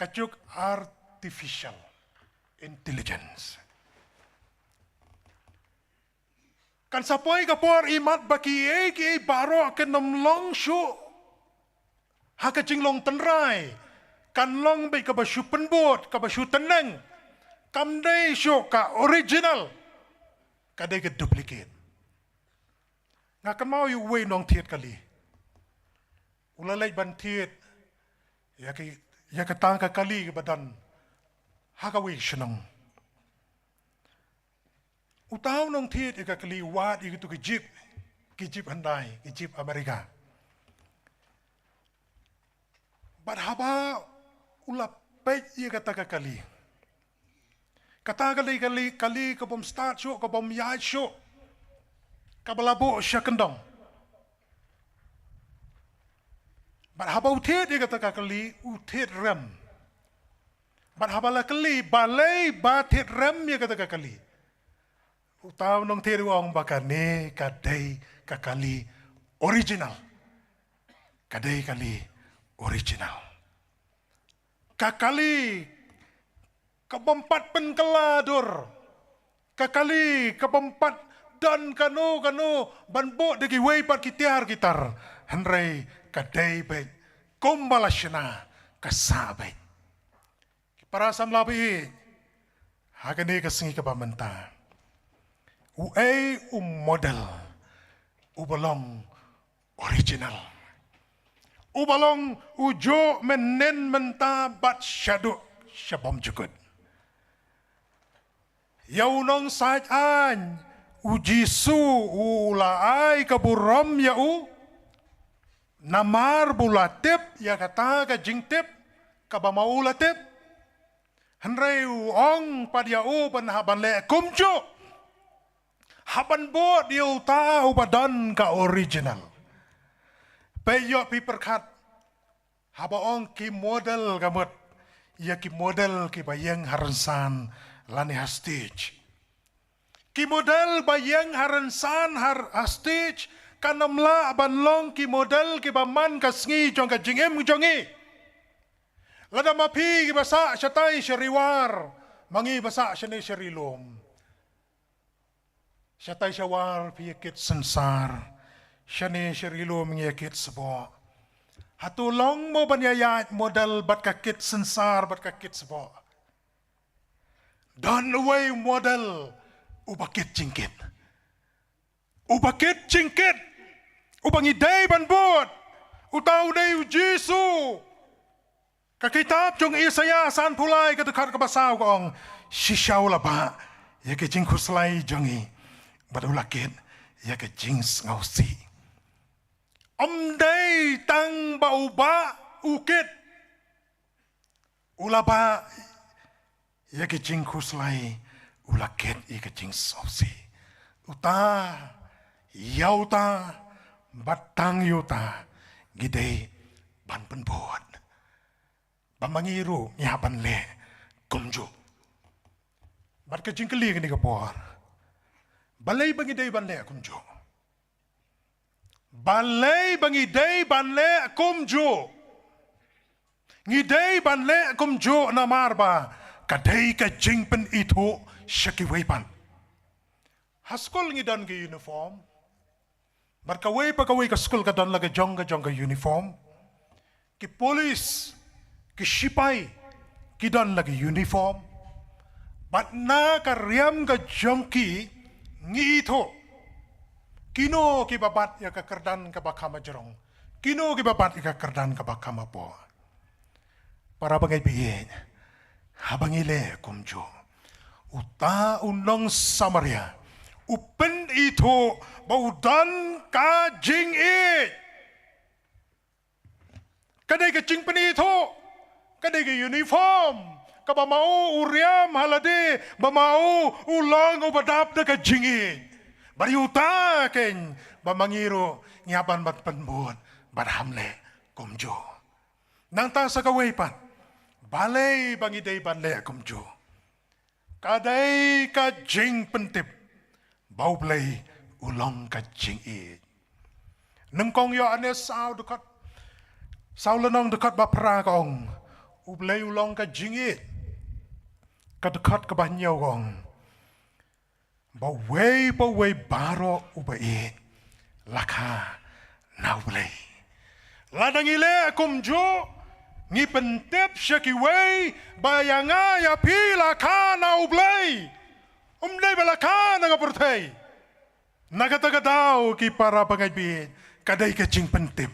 kajuk artificial intelligence. Kan sapoi kapor imat baki ki baro akan namlong syu haka jinglong tenrai kan long be ka basyu penbot ka basyu teneng kam dai syu ka original ka dai ka duplicate ngakan mau yu we nong tiet kali ulalai ban tiet ya katang ka kali ke badan hakawi shenong utaw nong tiet ka kali wat itu ke jeep handai ke jeep Amerika bat haba ulap pej ya kata ka kali kali ka bom start show ka bom ya show ka balabo sya kendong bat haba utet dia kata kali utet rem. Bat haba la kali balai batet rem dia kata kali. Utaw nong teru ong bakane kadai kakali original. Kadai kali original. Kakali kebempat penkeladur. Kakali kebempat dan kanu banbo degi wei pat kitar Henry kadai baik kumbalashna kasabay. Para sam labi hagani kasingi ka pamenta. Uay model ubalong original. Ubalong ujo menen menta bat syadu syabom jukut. Yaunong sajan ujisu ulaay kaburam yau namar bulatip ya kata ka jingtip ka bamaulatip henrei ong padiau ban haban le kumju haban bo diu tau badan ka original peyo pi perkat haba ong ki model gamut ya ki model ki bayang haransan lani hostage ki model bayang haransan hostage kanamla banlong ki model ki baman kasngi jong ka jingem jongi lada mapi ki basa syatai syariwar mangi basa syane syarilom syatai syawar piyakit sensar syane syarilom ngiyakit sebo hatulong mo banyayat model bat kakit sensar bat kakit sebo dan away model ubakit jingkit ubangi day banbot utaw day Jesu kakitab jong Isaya san pulai katukar kabasaw kong sisyaw laba ya ke jing kuslay jongi badulakit ya ke jing ngausi day tang bauba ukit ulaba ya ke jing kuslay ulakit ya ke jing ngausi uta yauta batang yuta gidei ban penbot bamangiru nyaban le kumju bat ka jingkeli ni kapor balai bangidei ban le kumju balai bangidei ban le kumju ngidei ban le kumju na marba kadei ka jingpen itu syaki weipan haskol ngidan ke uniform Markaway pagkaway ka school ka doon laga jong ka uniform. Ki polis, ki sipay, kidan lagi uniform bat na ka riam ka jongki ngi tho kino ki babat ya ka kerdan ka bakama jerong kino ki babat ya ka kerdan ka bakama po para bangai biyen habangile kumjo uta unong Samaria upen itu baudan ka jing it kadai ka jing pen itu kadai ka uniform ka ba mau uriam halade ba mau ulang ubadap na ka jing it bari uta ken ba mangiro nyaban bat penbun bat hamle kumjo nang ta sa kawaipan balay bangidai banle kumjo kadai ka jing pentip bau play ulang ka jing it nang kong yo ane sao dekat sao lenong dekat bapra kong uplay ulang ka jing it ka dekat ka banyaw kong bau way baro ubai laka na uplay ladang ile kumjo ngi pentep syakiway bayanga ya pila kana ublay umday balaka na kapurtay nagatagadaw ki para pangaybiin kaday kaching pentep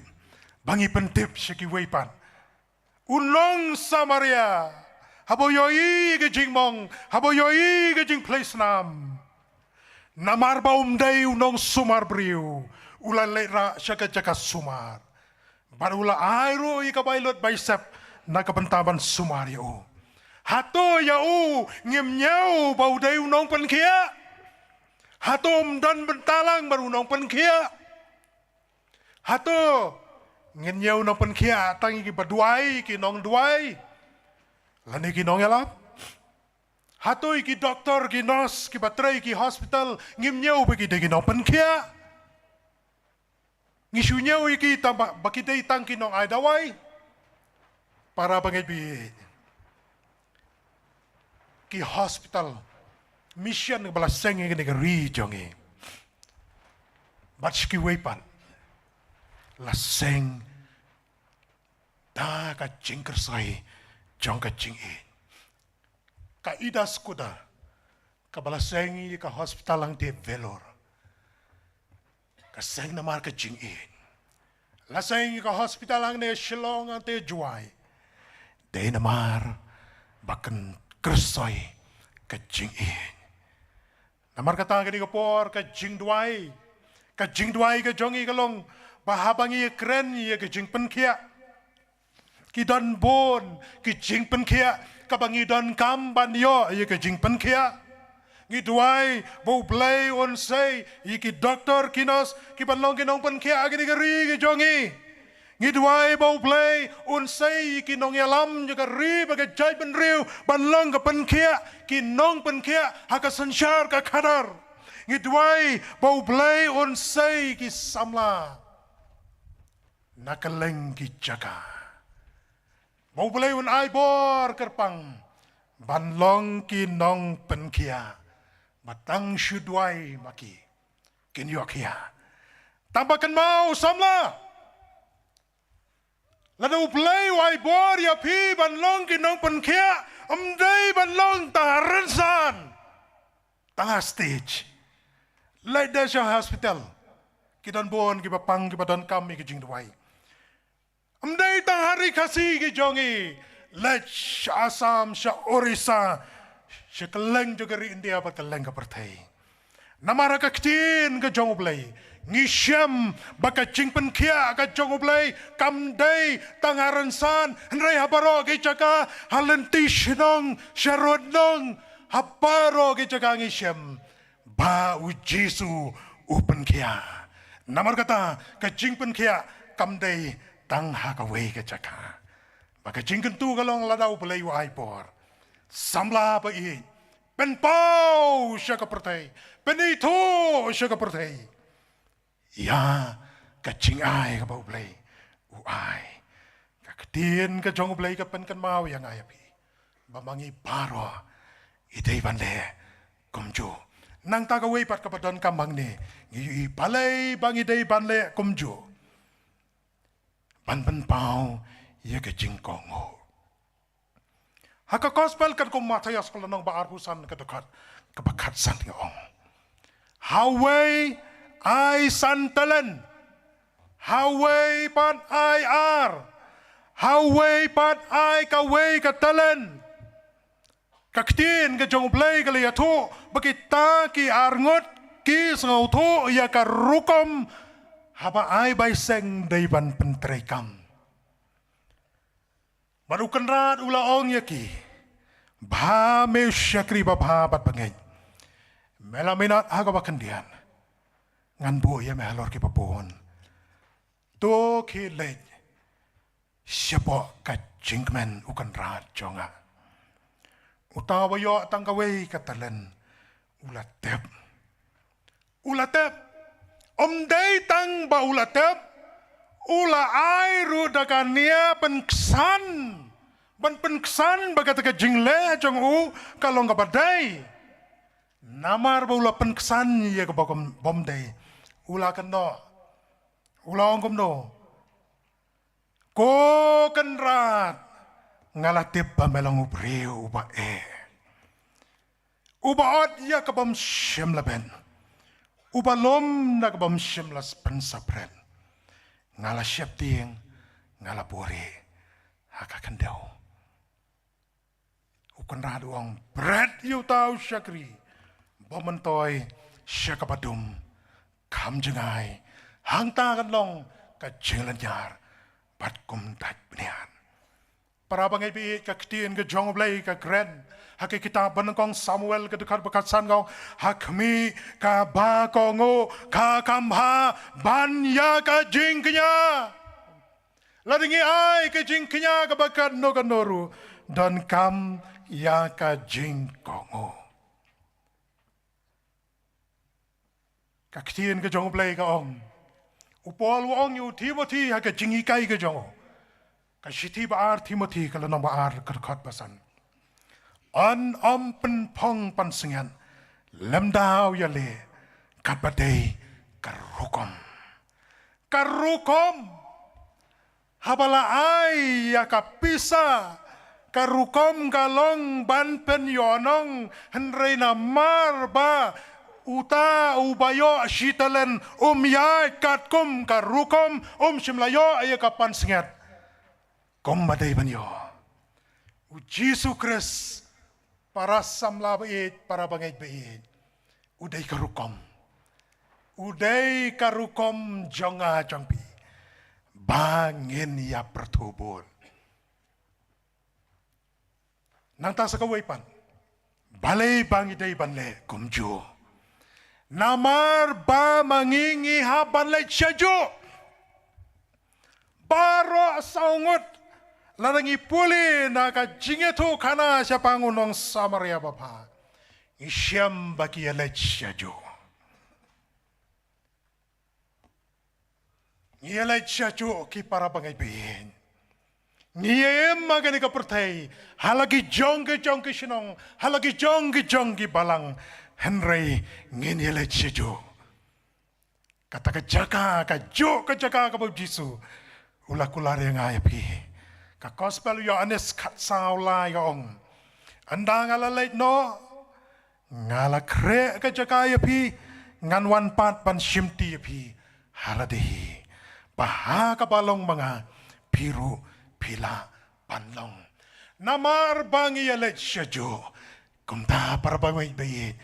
bangi pentep syakiway pan unong Samaria haboyoy kaching mong haboyoy kaching place nam namarba umday unong sumarbriw ulalera syakachaka sumar Barula airo ikabailot bicep na kapantaban sumario. Hato yau ngimnyau bau day unong pankia. Hato dan bentalang baru unong pankia. Hato ngimnyau unong pankia tangi ki baduai ki nong duai. Lani ki nong yalap. Hato ki doktor ki nurse ki batray ki hospital ngimnyau bagi day ki nong pankia. Ngisunya iki tamba bakitay tangki nong aydaway para bangay ki hospital mission ng balaseng ng region batski wepan laseng da ka jingkersay jong ka jingi ka idas kuda ka balaseng ka hospital ang de velor kaseng na marka jingin. Laseng ka hospital ang ne Shillong ang te juay. Day na mar bakan kersoy ka jingin. Namar katang ka por ka jingduay. Ka jingduay ka jongi kalong bahabang iya kren iya ka jing penkia. Kidan bon ki jing penkia kabangidan kamban yo iya ka jing penkia. Ngidway bo play on say iki doktor kinos kipanlong kinong pankia agini gari jongi ngidway bo play on say kinong yalam juga ri baga jay benriu banlong ka pankia kinong pankia haka sansyar ka kadar ngidway bo play on say ki samla nakaleng ki jaga bo play on aibor kerpang banlong kinong pankia matang syudway maki kinyokia tambakan mau samla ladu play wai bor ya pi banlong kinong penkia amday banlong taransan tengah stage like dasha hospital kidan bon kibapang kibadan kami kijing duway amday tang hari kasi kijongi let Assam sya Orissa siya kaleng juga ri India pa kaleng ka partay. Namara ka ktin ka jongoblay. Ngisyam baka jingpen kia ka jongoblay. Kamday tangaransan. Henry habaro ki chaka halenti sinong syarodnong. Habaro ki chaka ngisyam. Ba u Jesu upen kia. Namar kata ka jingpen kia kamday tangha ka way ka chaka. Baka jingken tu kalong ladaw balay wa aipor. Samla pa i penpau siya kapertay penito siya kapertay ya kacingay ka baublay uay kaktin ka jong ublay ka pen kan mau yang ayapi bamangi baro itay banle kumjo nang tagaway pat kapadon kambang ni ngi palay bang itay banle kumjo ban penpau ya kacingkongo haka gospel kan ko Matias kalau nang baar husan kedekat kebakat san ong Haway ai santalen Haway pat ai ar Haway pat ai kaway katalen kaktin ke jong play ke liya tu bakita ki arngot ki sengau tu ya ka rukom haba ai bai seng daiban pentrekam barukan rat ula ong ya ki ba me syakri ba bat bangai melaminat aga bakandian ngan bu ya mehalor ki papon to ki le siapa ka jingmen ukan rat jonga utawa yo tangkaway katalan ulatep day tang ba ulatep ula ai ru dakania penksan ban penksan bagat ka jingle jong u kalong ka badai namar ba ula penksan ya ka bom day ula kano ula ongkom no ko kenrat ngalatip ba melang ubriu uba ubaot ya kabam shem laben ubalom na kabam shem las pensapren ngala syap ting ngala puri hakakandaw ukan raduang bread yu tau syakri bomentoy syakapadum kam jengai hang ta kan long ka jenglanyar pat kum tat bnian para bangai bi ka ktin ke jong blai ka gren hak kitab banengkong Samuel ke dekat bekatsan kau hakmi ka ba kongo ka kamha ban ya ka jingknya ladingi ai ka jingknya ka bakat no kanoru dan kam ya ka jingkongo ka ktin ke jong blai ka ong upol ong yu Timothy hak jingi kai ke jong Kashiti baar Timothy kalau nama baar kerkat pasan. An pen pong pansengan lemdau ya le kapatei karukom habala ai ya kapisa karukom kalong ban pen yonong henreina marba uta ubayo shitalen ya katkum karukom shimlayo ya kapan sengat kom madai banyo Jesu Kristus para samla bait para bangai bait uday karukom jonga jongpi bangin ya pertubul nang ta sa kawaipan balay bangiday banle kumjo namar ba mangingi haban lay syaju baro saungot larangi puli naka jingetu kana siapa ngunong Samaria bapa isyam baki yaletsyajo yaletsyajo ki para pangaibiin ngiyem magani ka pertai halagi jongke sinong halagi jongke balang Henry ngin yaletsyajo kata kejaka ka Jisu ulah kular yang ayapi ka gospel Yohanes kat saula yong anda ngalalait no ngala kre ka jakaya pi nganwan pat pan shimti pi haladehi baha ka balong mga piru pila panlong namar bangi yalet syajo kumta para bangay bayit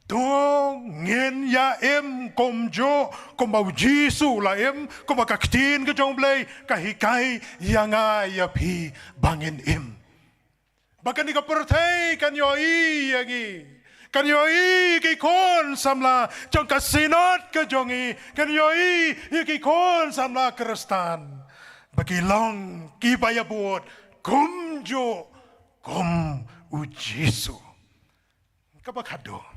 Dong ngin ya komjo kumbau Jisu la kumakaktin ke jong blay kahikai yanga ya pi bangin bakan ika pertai kan yoi yagi kan yoi ki kon samla jong kasinot ke jongi kan yoi ki kon samla kerestan bagi long ki bayabut kumjo kum ujisu kabakado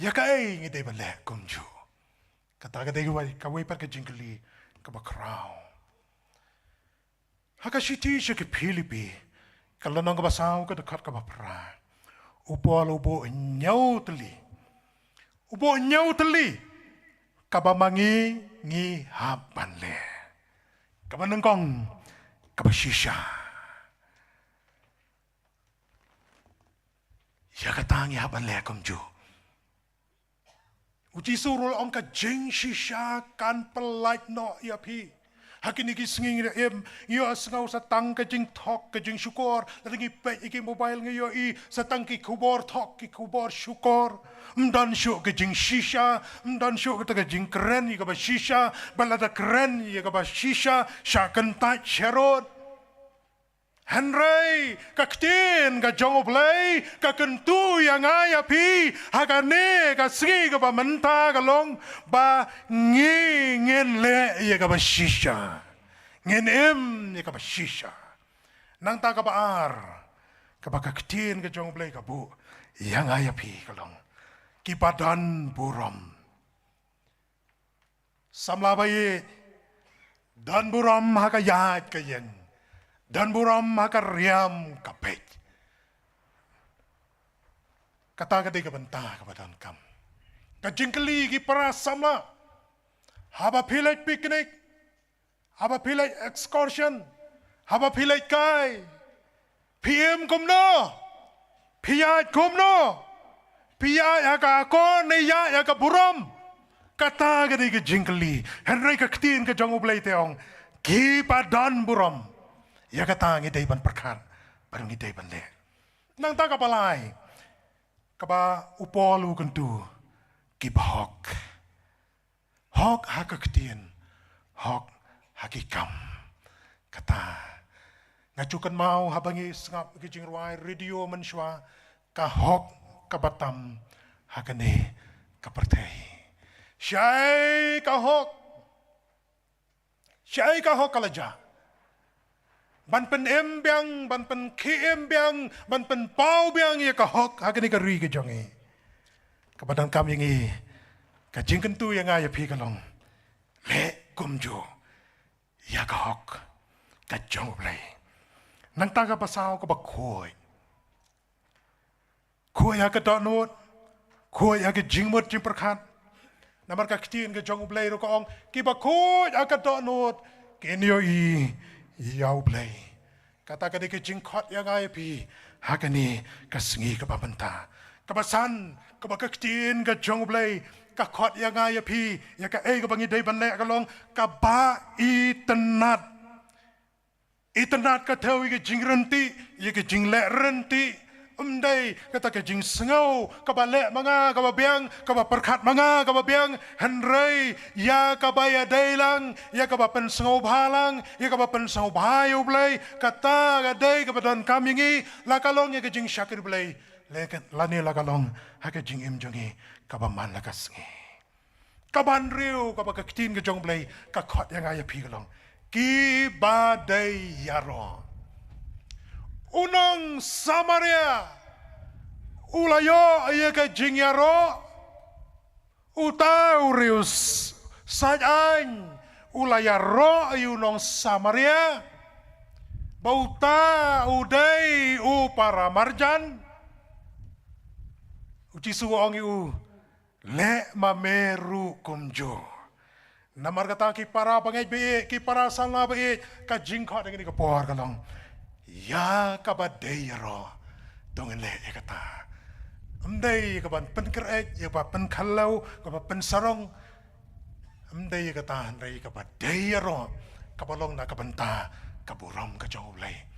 ya kai ngidai bale kumju kata kawai par ke jingli kabakrao haka shiti ke Pilipi kalau nang kabasau ke dekat kabapra ubo nyau teli kabamangi ngi habanle kabanengkong kabashisha ya katang ya ban le kum ju uji surul ong ka jing shisha kan pelait no ya pi hakini ki singing em yo asngau satang ka jing thok ka jing syukur lagi pe iki mobile ngi yo I satang ki kubor thok ki kubor syukur mdan syuk ka jing shisha mdan syuk ka jing keren ka ba shisha balada keren ya ka ba shisha syakan ta cherot Henry kaktin ka jongoblay ka kentu yang aya pi hakane ka sgi ka ba menta ka long ba ngin le ya ka ba shisha ngin em ya ka ba shisha nang ta ka ba ar ka ba kaktin ka jongoblay ka bu yang aya pi ka long ki badan buram samlabai dan buram hakayat ka yen dan buram makariam kapet. Kata kata ke bentah kepada kam. Kajingkeli ki para sama. Haba pilai piknik. Haba pilai excursion. Haba pilai kai. PM kumno. Piyat kumno. Piyat aga ako niya aga buram. Kata kata ke jingkeli. Henry kaktin ke jangu belai teong. Ki padan buram. Ya kata ngidai ban perkan, baru ngidai ban le. Nang tak kapalai, kaba upolu kentu, kiba hok hakaktian, hok hakikam. Kata ngacukan mau habangi sengap kijing ruai radio menswa ka hok kabatam hakane kapertei. Syai ka hok kalaja. Ban pen embiang, ban pen kiembiang, ban pen pau biang ya kahok hakani kari ke jongi. Kepada kami ini kajing kentu yang ayah pi kalong le kumjo ya kahok kajong play. Nang taga pasau ke bakoi. Koi ya ke donut, koi ya ke jingmut jing perkat. Namar kaktiin ke jong play ro kaong ki bakoi ya ke donut kenyo Yau play. Kata kata ke jingkot yang ay pi. Hakani kasengi ke babenta. Kabasan kabakaktin ke jong play. Kakot yang ay pi. Ya ka ke bangi day banle kalong kaba itenat. Itenat ka tawi ke jing renti. Ya ke jing le renti. Umday kata ke jing sengau kabale manga kababiang kabaperkat manga kababiang Henry ya kabaya dailang ya kabapen sengau balang ya kabapen sengau bahayu blay kata gadai kabadan kami ngi lakalong ya ke jing syakir blay lani lakalong ha ke jing im jongi kabaman lakas ngi kaban riu kabakakitin ke jong blay kakot yang aya pi kalong ki badai yaro Unang Samaria ulayo iya ke jingyaro utaurius sajan ulayaro ayunong Samaria bauta uday para marjan uci suwong iu le mameru kumjo namar kata ki para pangay bi ki para sala bi ka jingkot dengan ke por kalong ya kabadayaro dongen le kata amday kaban penkerek ya ba penkalau kaban pensarong amday kata andai kabadayaro kabalong na kabanta kaburam ka jongoblay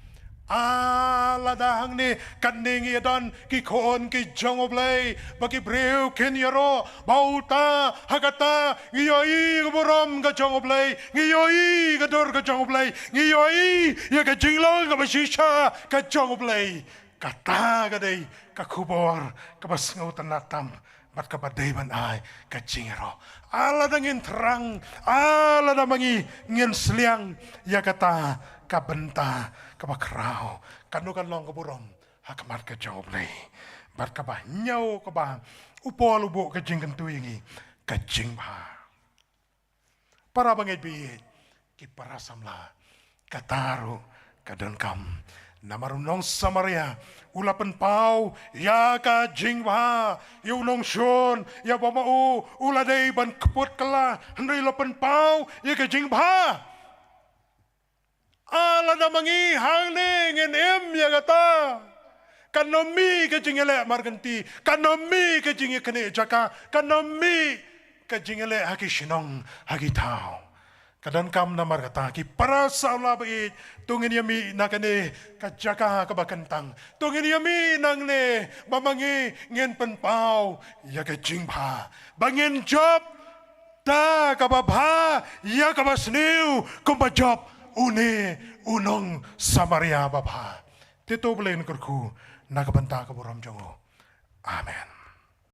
aladahang ni kaning yadan ki kon ki jongoblay bagi breu kenyaro bauta hagata ngiyoi kaburam ka jongoblay ngiyoi kador ka jongoblay ngiyoi ya ka jinglong ka basisha ka jongoblay kata kadai ka kubor ka basngaw tanatam bat ka baday man ay ka jingero ala dangin terang ala damangi ngin seliang ya kata ka benta ka bakrao kanu kan long ka burom hakamat ka jongoblay bat ka ba nyaw ka ba upol ubo ka jingkan tuyingi ka jingba para bangay biyit ki para samla kataro kadankam namarunong Samaria ulapan pau ya ka jingba yunong shon ya bamau uladay ban keput kala hendai lapan pau ya ka jingba ala na mangi hangning en em ya kata kanomi ke jingele marganti kanomi ke jingi kene jaka kanomi ke jingele haki shinong haki tau kadan kam na margata ki para saula bai tungin yami nakane ka jaka ka bakantang tungin yami nang ne mamangi ngen penpau ya ke jingpa bangin job ta kababha ya kabasniu kumpa job une unong Samaria babha tito blen kurku nakabanta ka boram jongo amen